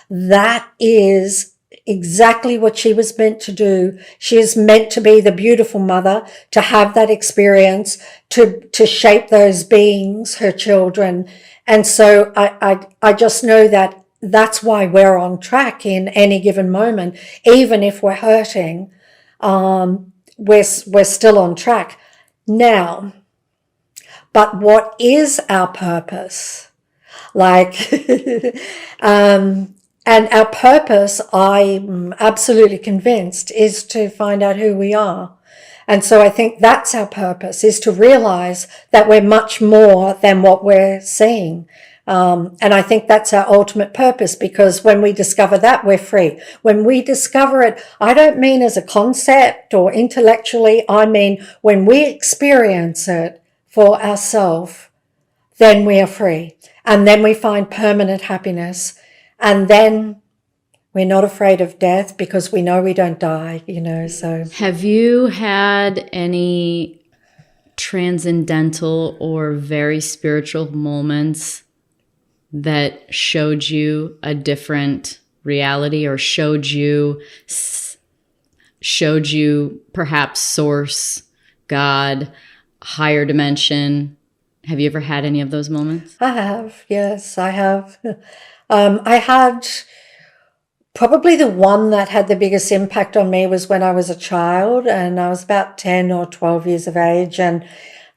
That is exactly what she was meant to do. She is meant to be the beautiful mother, to have that experience, to shape those beings, her children. And so I just know that that's why we're on track in any given moment. Even if we're hurting, we're still on track. Now, but what is our purpose? And our purpose, I'm absolutely convinced, is to find out who we are. And so I think that's our purpose, is to realize that we're much more than what we're seeing. And I think that's our ultimate purpose, because when we discover that, we're free. When we discover it, I don't mean as a concept or intellectually, I mean when we experience it for ourselves, then we are free. And then we find permanent happiness. And then we're not afraid of death because we know we don't die, so. Have you had any transcendental or very spiritual moments that showed you a different reality, or showed you perhaps source, God, higher dimension? Have you ever had any of those moments? I have, yes, I have. I had probably the one that had the biggest impact on me was when I was a child, and I was about 10 or 12 years of age, and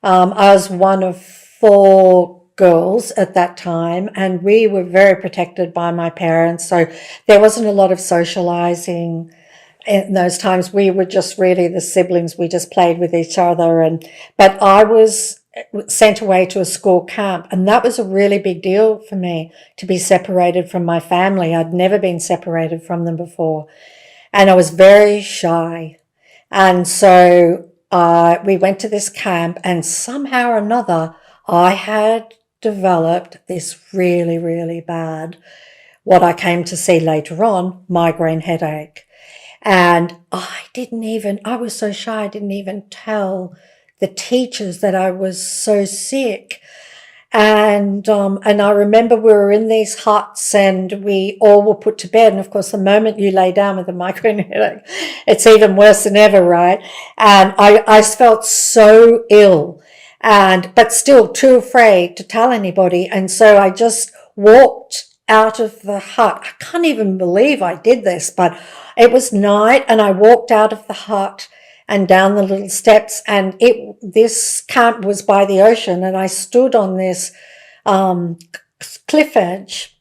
I was one of 4 girls at that time, and we were very protected by my parents, so there wasn't a lot of socializing in those times. We were just really the siblings. We just played with each other, but I was sent away to a school camp, and that was a really big deal for me, to be separated from my family. I'd never been separated from them before, and I was very shy. And so we went to this camp, and somehow or another I had developed this really, really bad, what I came to see later on, migraine headache. And I was so shy, I didn't even tell the teachers that I was so sick. And I remember we were in these huts and we all were put to bed. And of course, the moment you lay down with a migraine headache, it's even worse than ever, right? And I felt so ill but still too afraid to tell anybody. And so I just walked out of the hut. I can't even believe I did this, but it was night and I walked out of the hut and down the little steps, and this camp was by the ocean, and I stood on this cliff edge,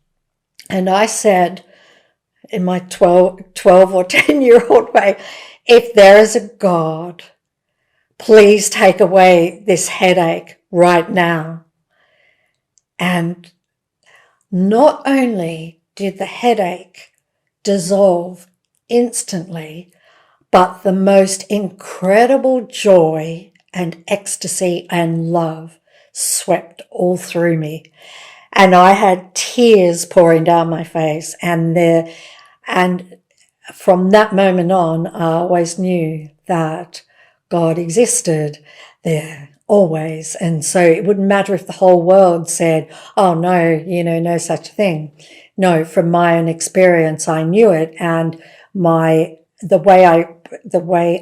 and I said in my 12 or 10-year-old way, if there is a God, please take away this headache right now. And not only did the headache dissolve instantly, but the most incredible joy and ecstasy and love swept all through me. And I had tears pouring down my face. And from that moment on, I always knew that God existed there, always. And so it wouldn't matter if the whole world said, oh no, no such thing. No, from my own experience, I knew it. And the way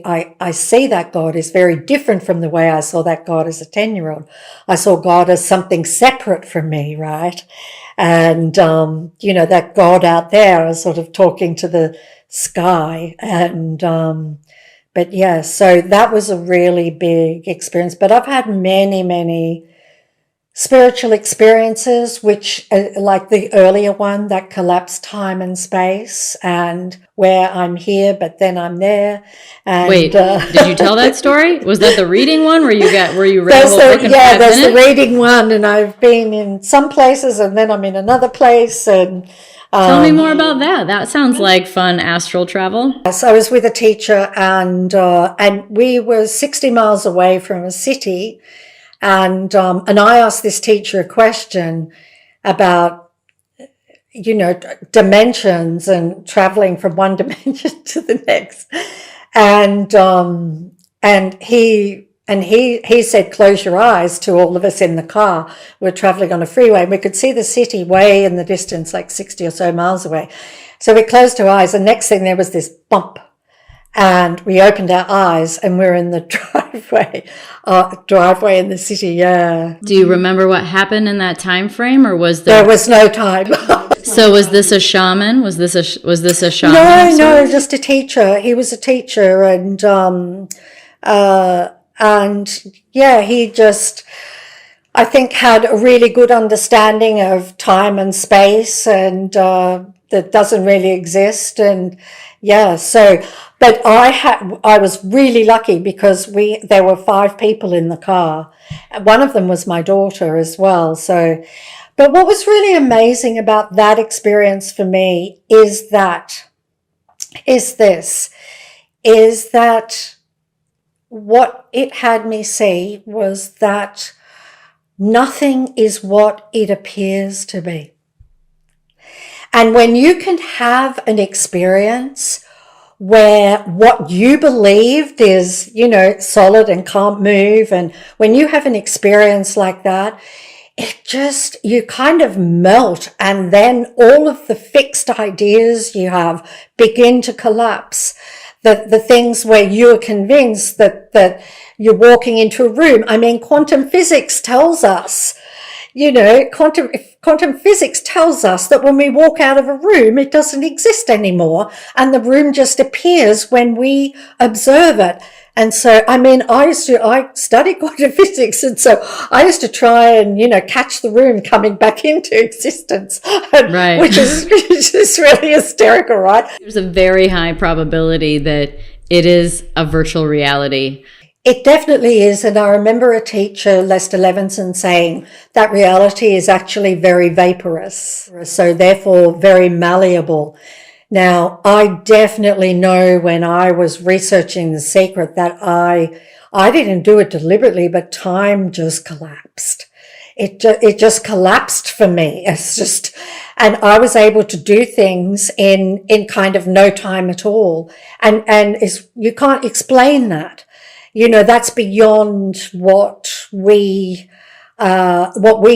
I see that God is very different from the way I saw that God as a 10-year-old. I saw God as something separate from me, right? And, that God out there is sort of talking to the sky. And, but yeah, so that was a really big experience. But I've had many, many spiritual experiences, which like the earlier one that collapsed time and space, and where I'm here but then I'm there. And wait, did you tell that story? Was that the reading one where you read the whole book in 5 there's minutes? the reading one, and I've been in some places and then I'm in another place. And tell me more about that. That sounds like fun astral travel. so I was with a teacher, and we were 60 miles away from a city. And I asked this teacher a question about, dimensions and traveling from one dimension to the next. And he said, close your eyes, to all of us in the car. We're traveling on a freeway and we could see the city way in the distance, like 60 or so miles away. So we closed our eyes, and next thing there was this bump. And we opened our eyes and we're in the driveway in the city. Yeah. Do you remember what happened in that time frame, or there was no time? So was this a shaman? Was this a shaman? No, just a teacher. He was a teacher, and yeah, he just, I think, had a really good understanding of time and space, and that doesn't really exist. And yeah, so, but I was really lucky because there were 5 people in the car. One of them was my daughter as well. So, but what was really amazing about that experience for me is that what it had me see was that nothing is what it appears to be. And when you can have an experience where what you believed is, solid and can't move, and when you have an experience like that, you kind of melt, and then all of the fixed ideas you have begin to collapse. The things where you're convinced that you're walking into a room. I mean, quantum physics tells us, quantum physics tells us that when we walk out of a room, it doesn't exist anymore, and the room just appears when we observe it. And so, I mean, I studied quantum physics, and so I used to try and, catch the room coming back into existence, right. which is really hysterical, right? There's a very high probability that it is a virtual reality. It definitely is. And I remember a teacher, Lester Levinson, saying that reality is actually very vaporous, so therefore very malleable. Now, I definitely know when I was researching The Secret that I didn't do it deliberately, but time just collapsed. it just collapsed for me. It's just, and I was able to do things in kind of no time at all. And you can't explain that. That's beyond what we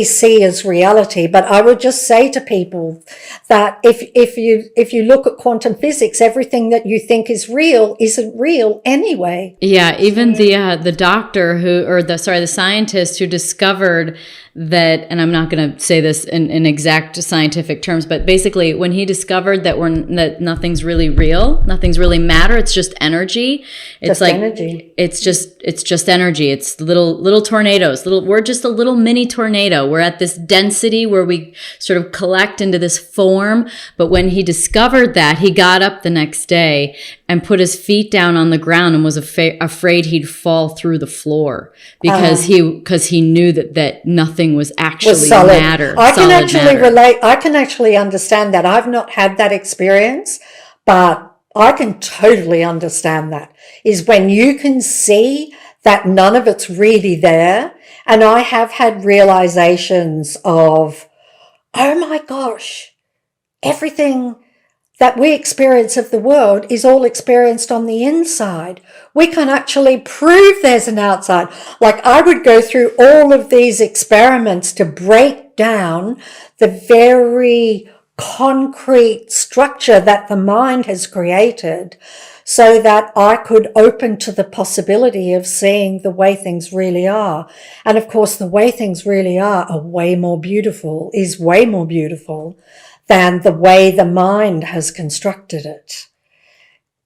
see as reality. But I would just say to people that if you look at quantum physics, everything that you think is real isn't real anyway. Yeah, even the doctor the scientist who discovered that, and I'm not going to say this in exact scientific terms, but basically when he discovered that nothing's really real, nothing's really matter, it's just energy. It's like energy. It's just energy. It's little tornadoes. We're just a little mini tornado. We're at this density where we sort of collect into this form. But when he discovered that, he got up the next day and put his feet down on the ground and was afraid he'd fall through the floor because he knew that nothing was actually matter. I can actually relate. I can actually understand that. I've not had that experience, but I can totally understand that. Is when you can see that none of it's really there. And I have had realizations of, oh my gosh, everything that we experience of the world is all experienced on the inside. We can actually prove there's an outside. Like I would go through all of these experiments to break down the very concrete structure that the mind has created so that I could open to the possibility of seeing the way things really are. And of course, the way things really are way more beautiful than the way the mind has constructed it.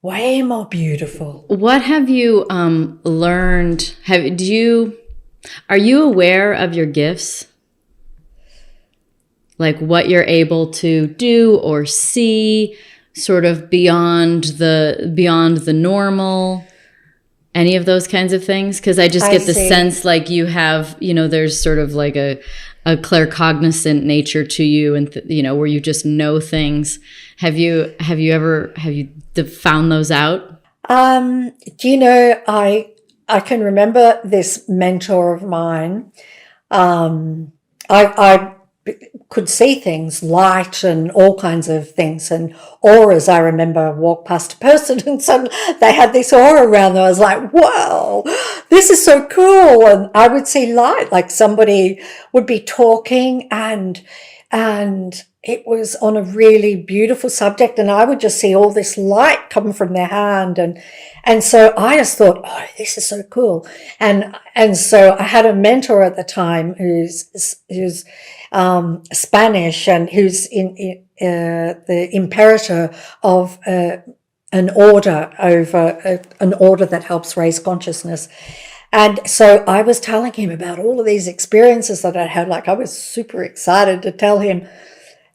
Way more beautiful. What have you learned? Are you aware of your gifts? Like what you're able to do or see sort of beyond the normal? Any of those kinds of things? Because I just get the sense like you have, there's sort of like a claircognizant nature to you, and where you just know things. Have you found those out? I can remember this mentor of mine. I could see things, light and all kinds of things, and auras. I remember I walked past a person and suddenly they had this aura around them. I was like, wow, this is so cool. And I would see light, like somebody would be talking and it was on a really beautiful subject, and I would just see all this light coming from their hand, and so I just thought, oh, this is so cool. And so I had a mentor at the time who's Spanish, and who's the imperator of an order an order that helps raise consciousness. And so I was telling him about all of these experiences that I had. Like I was super excited to tell him.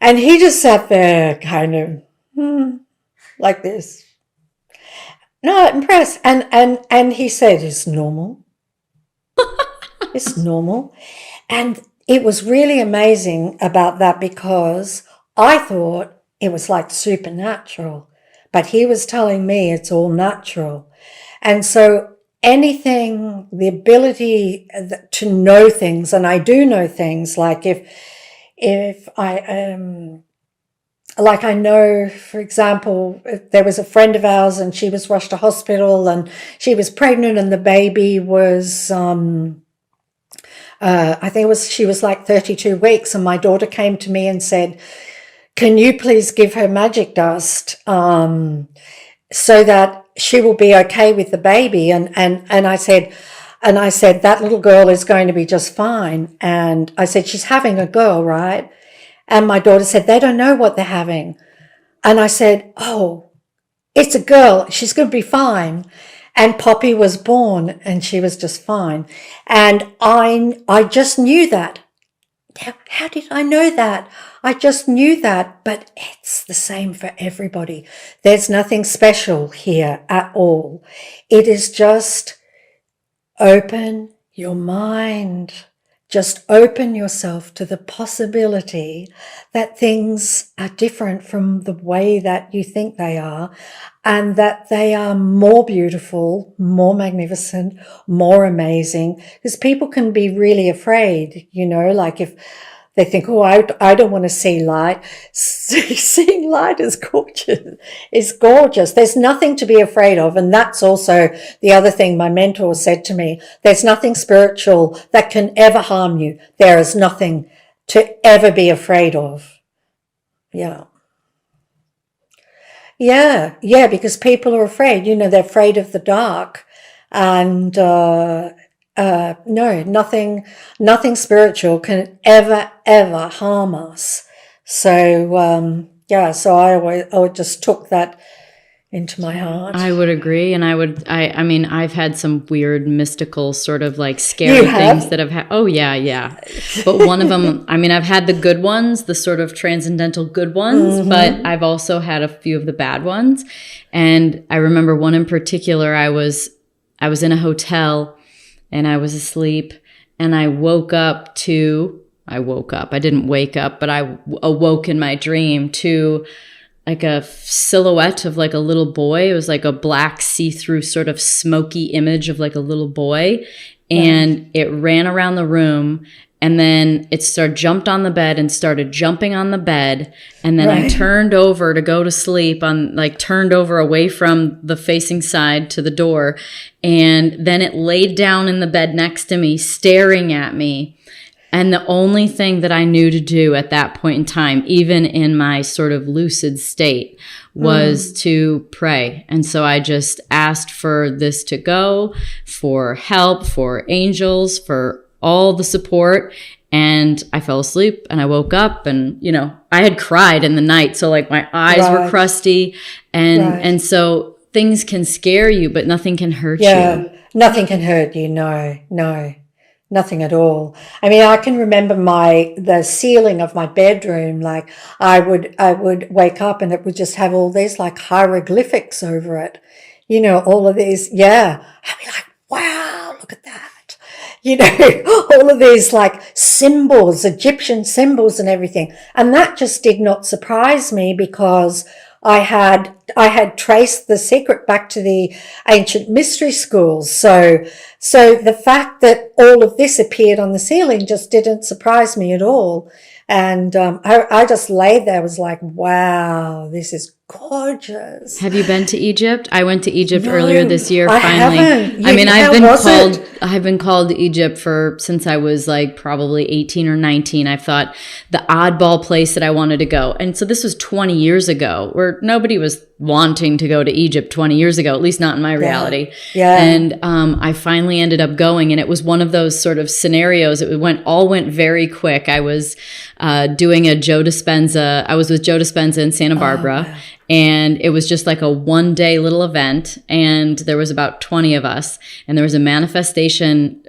And he just sat there kind of like this. Not impressed. And he said, it's normal. It's normal. And it was really amazing about that because I thought it was like supernatural. But he was telling me it's all natural. And so anything, the ability to know things, and I do know things, like if I like I know, for example, there was a friend of ours and she was rushed to hospital and she was pregnant and the baby was I think she was like 32 weeks, and my daughter came to me and said, can you please give her magic dust so that she will be okay with the baby? And I said, that little girl is going to be just fine. And I said, she's having a girl, right? And my daughter said, they don't know what they're having. And I said, oh, it's a girl. She's going to be fine. And Poppy was born and she was just fine. And I just knew that. How did I know that? I just knew that, but it's the same for everybody. There's nothing special here at all. It is just open your mind just open yourself to the possibility that things are different from the way that you think they are, and that they are more beautiful, more magnificent, more amazing. Because people can be really afraid, like if they think, oh, I don't want to see light. Seeing light is gorgeous. It's gorgeous. There's nothing to be afraid of. And that's also the other thing my mentor said to me. There's nothing spiritual that can ever harm you. There is nothing to ever be afraid of. Yeah. Yeah, because people are afraid. They're afraid of the dark. And no, nothing spiritual can ever harm us. So, so I just took that into my heart. I would agree. And I mean, I've had some weird mystical sort of like scary things that have had. Oh yeah. But one of them, I mean, I've had the good ones, the sort of transcendental good ones, but I've also had a few of the bad ones. And I remember one in particular, I was in a hotel and I was asleep and I woke up. I didn't wake up, but I awoke in my dream to like a silhouette of like a little boy. It was like a black see-through sort of smoky image of like a little boy. And it ran around the room, and then it jumped on the bed and started jumping on the bed. And then I turned over to go to sleep turned over away from the facing side to the door. And then it laid down in the bed next to me, staring at me. And the only thing that I knew to do at that point in time, even in my sort of lucid state, was to pray. And so I just asked for this to go, for help, for angels, for all the support. And I fell asleep and I woke up and, I had cried in the night. So like my eyes were crusty. And so things can scare you, but nothing can hurt you. Nothing can hurt you. No. Nothing at all. I mean, I can remember the ceiling of my bedroom. Like I would wake up and it would just have all these like hieroglyphics over it. All of these. Yeah. I'd be like, wow, look at that. All of these like symbols, Egyptian symbols and everything. And that just did not surprise me because I had traced the secret back to the ancient mystery schools. So the fact that all of this appeared on the ceiling just didn't surprise me at all. And I just lay there, was like, wow, this is gorgeous. Have you been to Egypt? I went to Egypt earlier this year. I finally. haven't. I mean, I've been called to Egypt since I was like probably 18 or 19. I thought the oddball place that I wanted to go. And so this was 20 years ago, where nobody was wanting to go to Egypt 20 years ago, at least not in my reality. Yeah. And I finally ended up going, and it was one of those sort of scenarios. It all went very quick. I was doing a Joe Dispenza. I was with Joe Dispenza in Santa Barbara. And it was just like a one-day little event, and there was about 20 of us, and there was a manifestation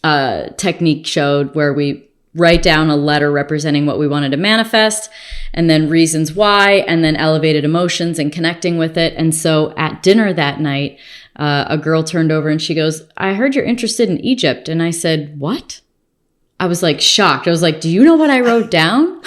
technique showed where we write down a letter representing what we wanted to manifest, and then reasons why, and then elevated emotions and connecting with it. And so at dinner that night, a girl turned over and she goes, "I heard you're interested in Egypt." And I said, "What?" I was like shocked. I was like, "Do you know what I wrote down?"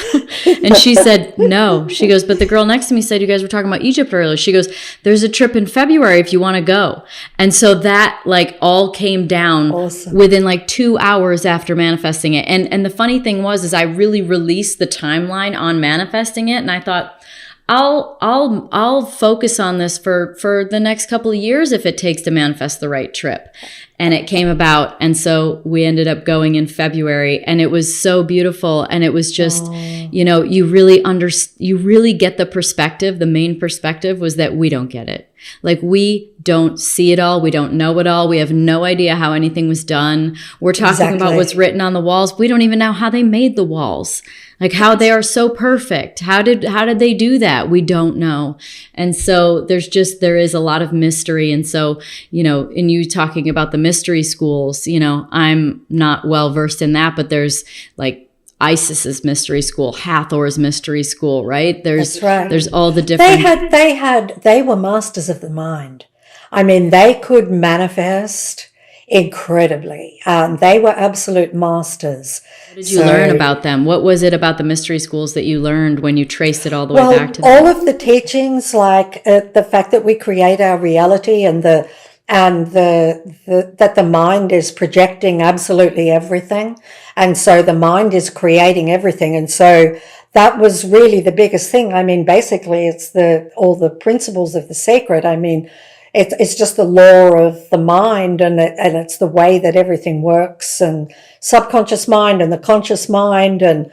And she said, "No." She goes, "But the girl next to me said you guys were talking about Egypt earlier." She goes, "There's a trip in February if you want to go." And so that like all came down within like 2 hours after manifesting it. And the funny thing is I really released the timeline on manifesting it. And I thought, I'll focus on this for the next couple of years if it takes to manifest the right trip. And it came about. And so we ended up going in February, and it was so beautiful. And it was just, you really get the perspective. The main perspective was that we don't get it. Like we don't see it all. We don't know it all. We have no idea how anything was done. We're talking about what's written on the walls. We don't even know how they made the walls. Like how they are so perfect. How did they do that? We don't know. And so there is a lot of mystery. And so, in you talking about the mystery schools, I'm not well versed in that, but there's like Isis's mystery school, Hathor's mystery school, right? That's right. There's all the different. They were masters of the mind. I mean, they could manifest incredibly. They were absolute masters. What did you learn about them? What was it about the mystery schools that you learned when you traced it all the way back to them? All of the teachings, like the fact that we create our reality and that the mind is projecting absolutely everything. And so the mind is creating everything. And so that was really the biggest thing. I mean, basically it's all the principles of the sacred. I mean, it's just the law of the mind, and it's the way that everything works, and subconscious mind and the conscious mind and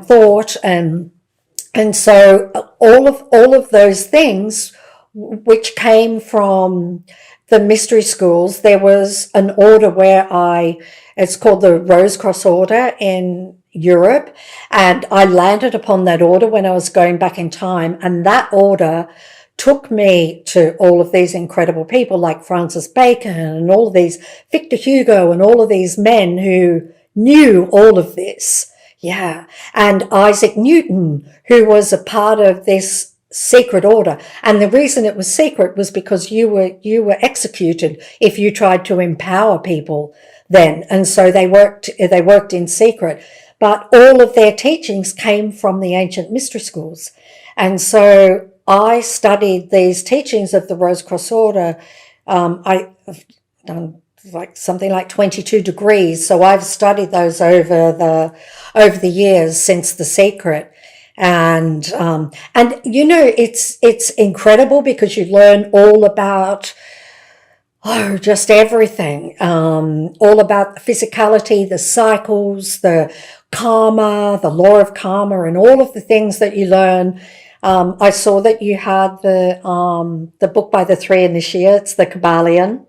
thought. And so all of those things which came from the mystery schools, there was an order where it's called the Rose Cross Order in Europe, and I landed upon that order when I was going back in time, and that order took me to all of these incredible people like Francis Bacon and all of these, Victor Hugo and all of these men who knew all of this. Yeah. And Isaac Newton, who was a part of this secret order. And the reason it was secret was because you were executed if you tried to empower people then. And so they worked in secret. But all of their teachings came from the ancient mystery schools. And so I studied these teachings of the Rose Cross Order. I've done something like 22 degrees. So I've studied those over the years since The Secret. And it's incredible because you learn all about, just everything, all about the physicality, the cycles, the karma, the law of karma, and all of the things that you learn. I saw that you had the book by the three initiates, the Kabbalion.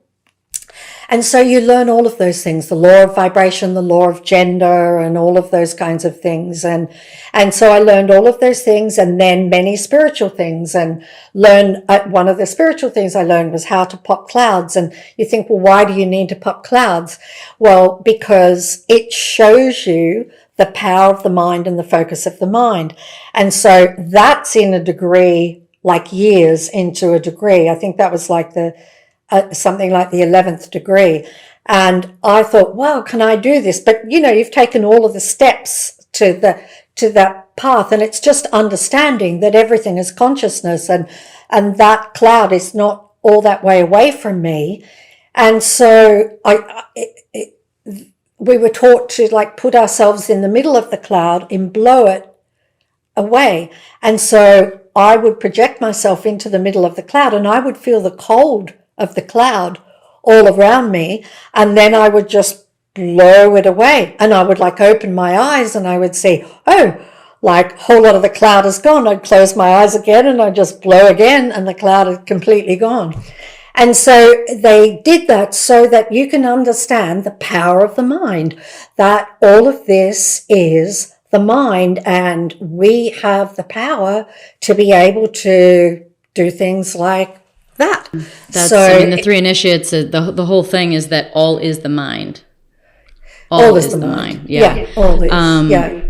And so you learn all of those things, the law of vibration, the law of gender, and all of those kinds of things. And so I learned all of those things, and then many spiritual things, and one of the spiritual things I learned was how to pop clouds. And you think, well, why do you need to pop clouds? Well, because it shows you the power of the mind and the focus of the mind. And so that's in a degree, like years into a degree. I think that was like something like the 11th degree. And I thought, wow, can I do this? But you've taken all of the steps to that path, and it's just understanding that everything is consciousness, and that cloud is not all that way away from me. And so we were taught to put ourselves in the middle of the cloud and blow it away. And so I would project myself into the middle of the cloud, and I would feel the cold of the cloud all around me. And then I would just blow it away. And I would open my eyes and I would see, a whole lot of the cloud is gone. I'd close my eyes again and I'd just blow again, and the cloud is completely gone. And so they did that so that you can understand the power of the mind, that all of this is the mind, and we have the power to be able to do things like that. The three initiates, the whole thing is that all is the mind. All is the mind. Yeah. All is. Yeah.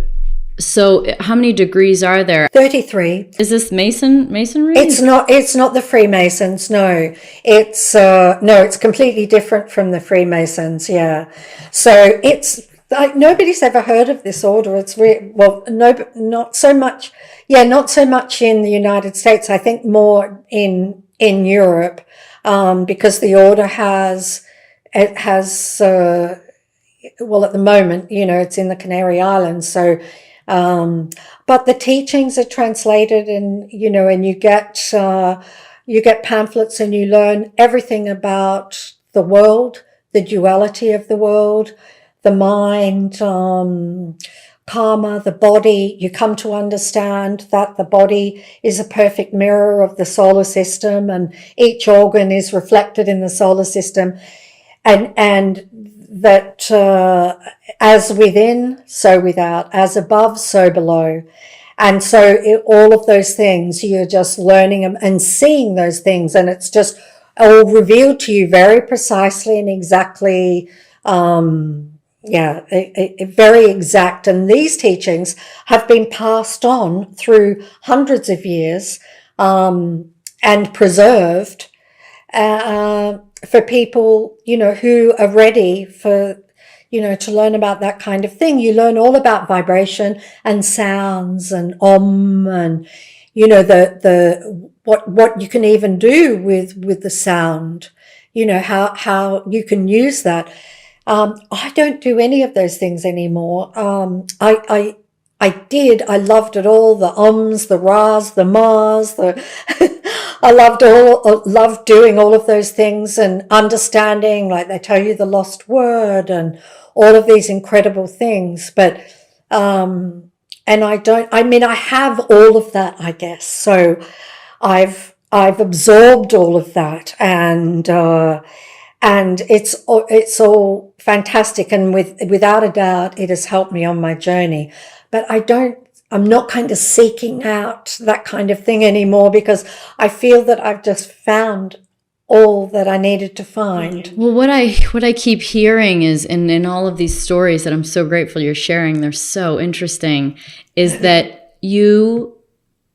So how many degrees are there? 33. Is this masonry? It's not the Freemasons. No, it's completely different from the Freemasons. Yeah. So it's nobody's ever heard of this order. It's not so much. Yeah, not so much in the United States. I think more in Europe, because the order has at the moment, it's in the Canary Islands. So, but the teachings are translated, and and you get pamphlets, and you learn everything about the world, the duality of the world, the mind, karma, the body. You come to understand that the body is a perfect mirror of the solar system, and each organ is reflected in the solar system, and that as within, so without, as above, so below. And so all of those things, you're just learning them and seeing those things, and it's just all revealed to you very precisely and exactly, very exact. And these teachings have been passed on through hundreds of years and preserved. for people, who are ready for, to learn about that kind of thing. You learn all about vibration and sounds and and, what you can even do with the sound, how you can use that. I don't do any of those things anymore. I loved it all, the ums, the rahs, the mahs, I loved doing all of those things and understanding, like they tell you the lost word and all of these incredible things. But, and I have all of that, I guess. So I've absorbed all of that, and it's all fantastic. And without a doubt, it has helped me on my journey. But I'm not kind of seeking out that kind of thing anymore, because I feel that I've just found all that I needed to find. Well, what I keep hearing is, in all of these stories that I'm so grateful you're sharing, they're so interesting, is that you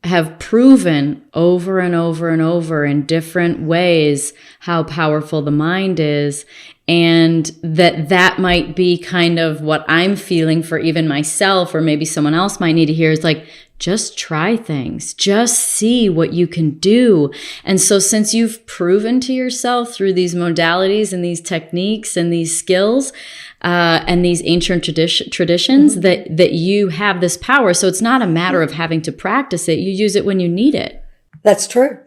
have proven over and over and over in different ways how powerful the mind is, and that might be kind of what I'm feeling for even myself, or maybe someone else might need to hear, is like, just try things, just see what you can do. And so since you've proven to yourself through these modalities and these techniques and these skills, and these ancient traditions, that you have this power. So it's not a matter of having to practice it. You use it when you need it. That's true.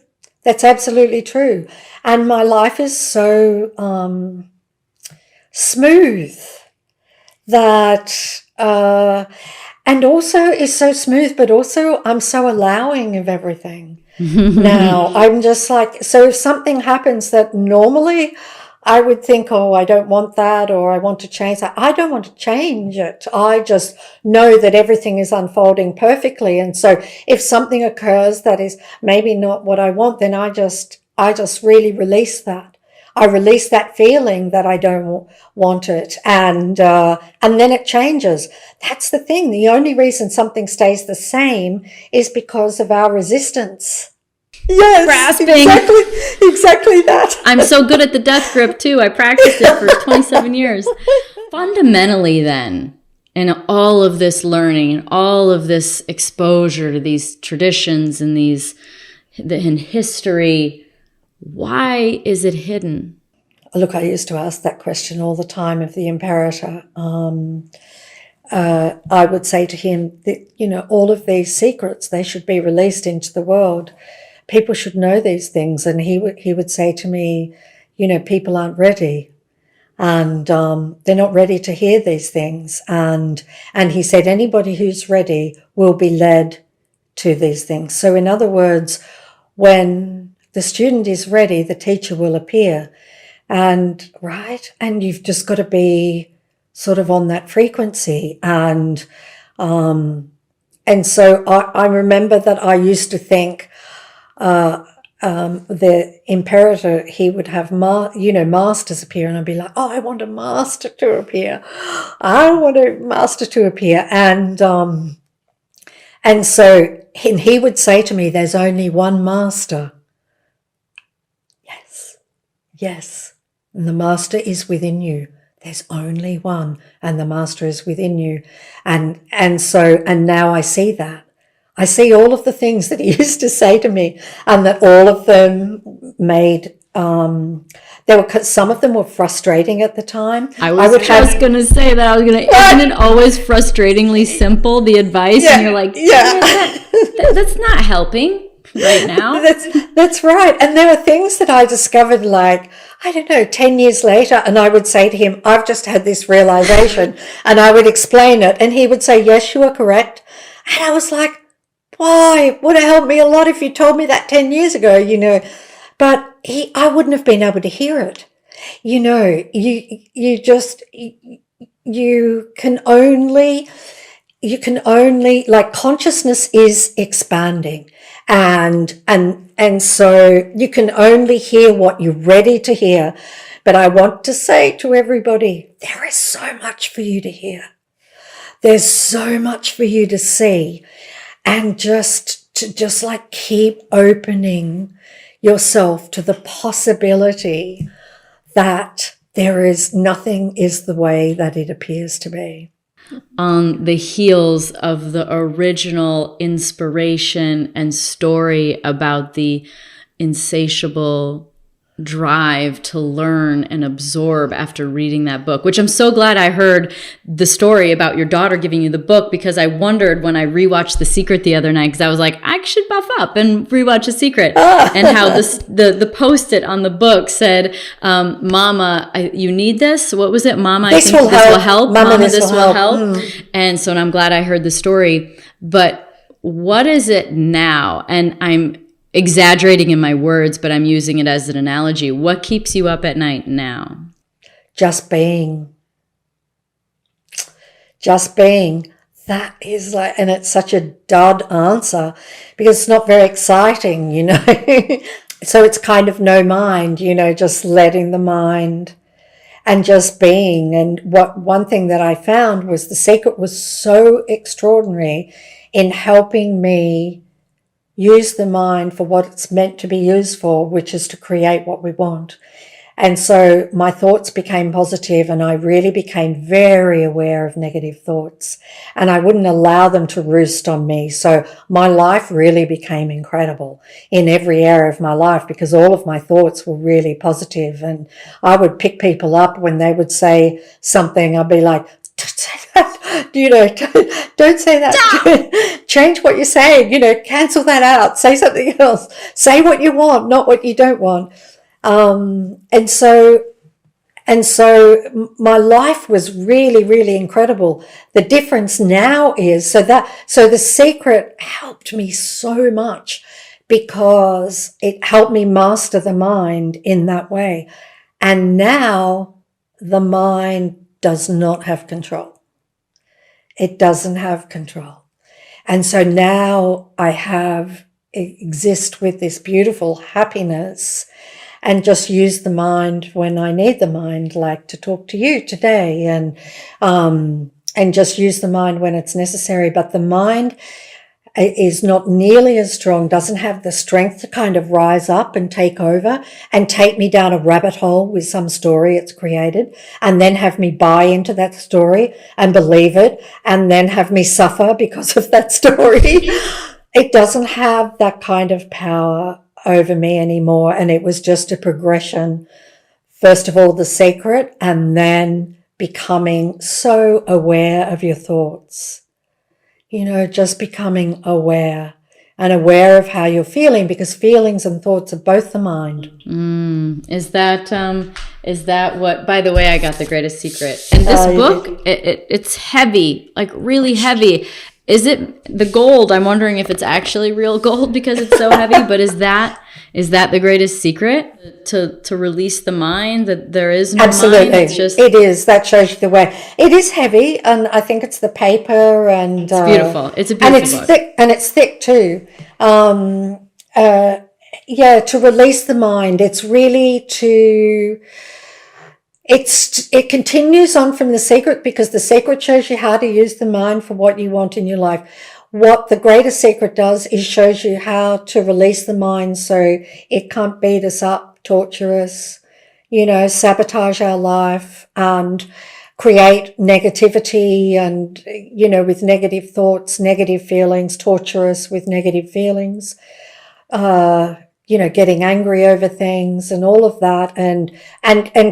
That's absolutely true. And my life is so smooth that, and also is so smooth, but also I'm so allowing of everything. Now I'm just like, so if something happens that normally I would think, oh, I don't want that, or I want to change that. I don't want to change it. I just know that everything is unfolding perfectly. And so if something occurs that is maybe not what I want, then I just really release that. I release that feeling that I don't want it. And then it changes. That's the thing. The only reason something stays the same is because of our resistance. Yes, grasping. Exactly that. I'm so good at the death grip too. I practiced it for 27 years. Fundamentally then, in all of this learning and all of this exposure to these traditions and in history, why is it hidden? Look, I used to ask that question all the time of the Imperator. I would say to him that, all of these secrets, they should be released into the world. People should know these things. And he would say to me, people aren't ready, and they're not ready to hear these things. And he said, anybody who's ready will be led to these things. So in other words, when the student is ready, the teacher will appear. And you've just got to be sort of on that frequency. And so I remember that I used to think, the Imperator, he would have masters appear, and I'd be like, oh, I want a master to appear. I want a master to appear. And so he would say to me, there's only one master. Yes. And the master is within you. There's only one, and the master is within you. And now I see that. I see all of the things that he used to say to me, and that all of them made, some of them were frustrating at the time. I was going to say that. Isn't it always frustratingly simple, the advice? Yeah, and you're like, that's not helping right now. That's right. And there are things that I discovered, like, 10 years later, and I would say to him, I've just had this realization, and I would explain it, and he would say, yes, you are correct. And I was like, why? Would have helped me a lot if you told me that 10 years ago, But I wouldn't have been able to hear it. You can only, like, consciousness is expanding, and so you can only hear what you're ready to hear. But I want to say to everybody, there is so much for you to hear. There's so much for you to see. And just like keep opening yourself to the possibility that nothing is the way that it appears to be. On the heels of the original inspiration and story about the insatiable drive to learn and absorb after reading that book, which I'm so glad I heard the story about your daughter giving you the book, because I wondered when I rewatched The Secret the other night, because I was like, I should buff up and rewatch The Secret, and how the post-it on the book said, Mama, you need this. What was it? Mama, I think this will help. Mama, this will help. And so I'm glad I heard the story. But what is it now? And I'm exaggerating in my words, but I'm using it as an analogy. What keeps you up at night now? Just being. Just being. That is like, and it's such a dud answer because it's not very exciting, you know. So it's kind of no mind, you know, just letting the mind and just being. And one thing that I found was The Secret was so extraordinary in helping me use the mind for what it's meant to be used for, which is to create what we want. And so my thoughts became positive, and I really became very aware of negative thoughts, and I wouldn't allow them to roost on me. So my life really became incredible in every area of my life because all of my thoughts were really positive. And I would pick people up when they would say something. I'd be like, don't say that, you know, don't say that. Change what you're saying, you know, cancel that out, say something else, say what you want, not what you don't want. And so my life was really, really incredible. The difference now is, so The Secret helped me so much because it helped me master the mind in that way. And now the mind does not have control. It doesn't have control. And so now I exist with this beautiful happiness and just use the mind when I need the mind, like to talk to you today, and just use the mind when it's necessary. But the mind is not nearly as strong, doesn't have the strength to kind of rise up and take over and take me down a rabbit hole with some story it's created and then have me buy into that story and believe it and then have me suffer because of that story. It doesn't have that kind of power over me anymore. And it was just a progression. First of all, The Secret, and then becoming so aware of your thoughts. You know, just becoming aware and aware of how you're feeling, because feelings and thoughts are both the mind. Is that what, by the way, I got The Greatest Secret. And this book, it's heavy, like really heavy. Is it the gold? I'm wondering if it's actually real gold because it's so heavy, but is that the greatest secret to release the mind, that there is no Absolutely. mind? It's just, it is. That shows you the way. It is heavy, and I think it's the paper, and it's beautiful. It's a beautiful and it's book. thick, and it's thick too. To release the mind. It's really it continues on from The Secret, because The Secret shows you how to use the mind for what you want in your life. What The Greatest Secret does is shows you how to release the mind so it can't beat us up, torture us, you know, sabotage our life and create negativity and, you know, with negative thoughts, negative feelings, torture us with negative feelings. You know, getting angry over things and all of that, and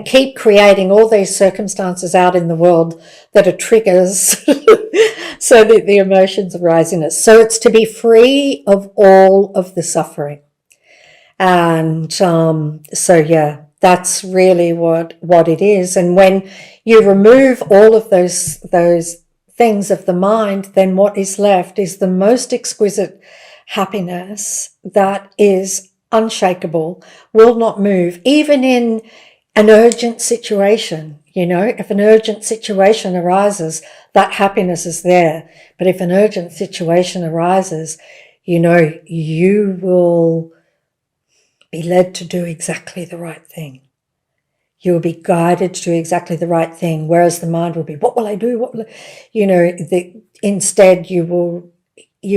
keep creating all these circumstances out in the world that are triggers so that the emotions arise in us. So it's to be free of all of the suffering. And that's really what it is. And when you remove all of those things of the mind, then what is left is the most exquisite happiness that is unshakable, will not move, even in an urgent situation. You know, if an urgent situation arises, that happiness is there. But if an urgent situation arises, you know, you will be led to do exactly the right thing. You will be guided to do exactly the right thing. Whereas the mind will be, what will I do? What will I? You know, instead you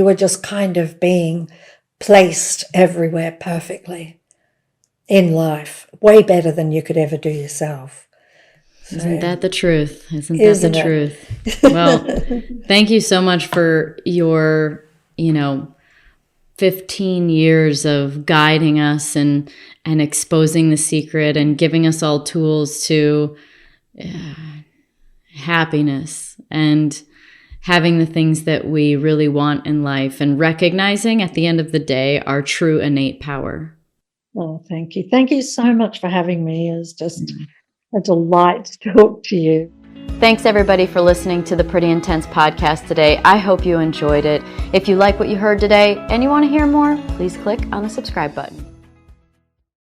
are just kind of being placed everywhere perfectly. in life, way better than you could ever do yourself. Isn't that the truth? Isn't that the truth? Well, thank you so much for your, 15 years of guiding us and exposing the secret and giving us all tools to happiness and having the things that we really want in life and recognizing at the end of the day our true innate power. Oh, thank you. Thank you so much for having me. It's just a delight to talk to you. Thanks everybody for listening to the Pretty Intense podcast today. I hope you enjoyed it. If you like what you heard today and you want to hear more, please click on the subscribe button.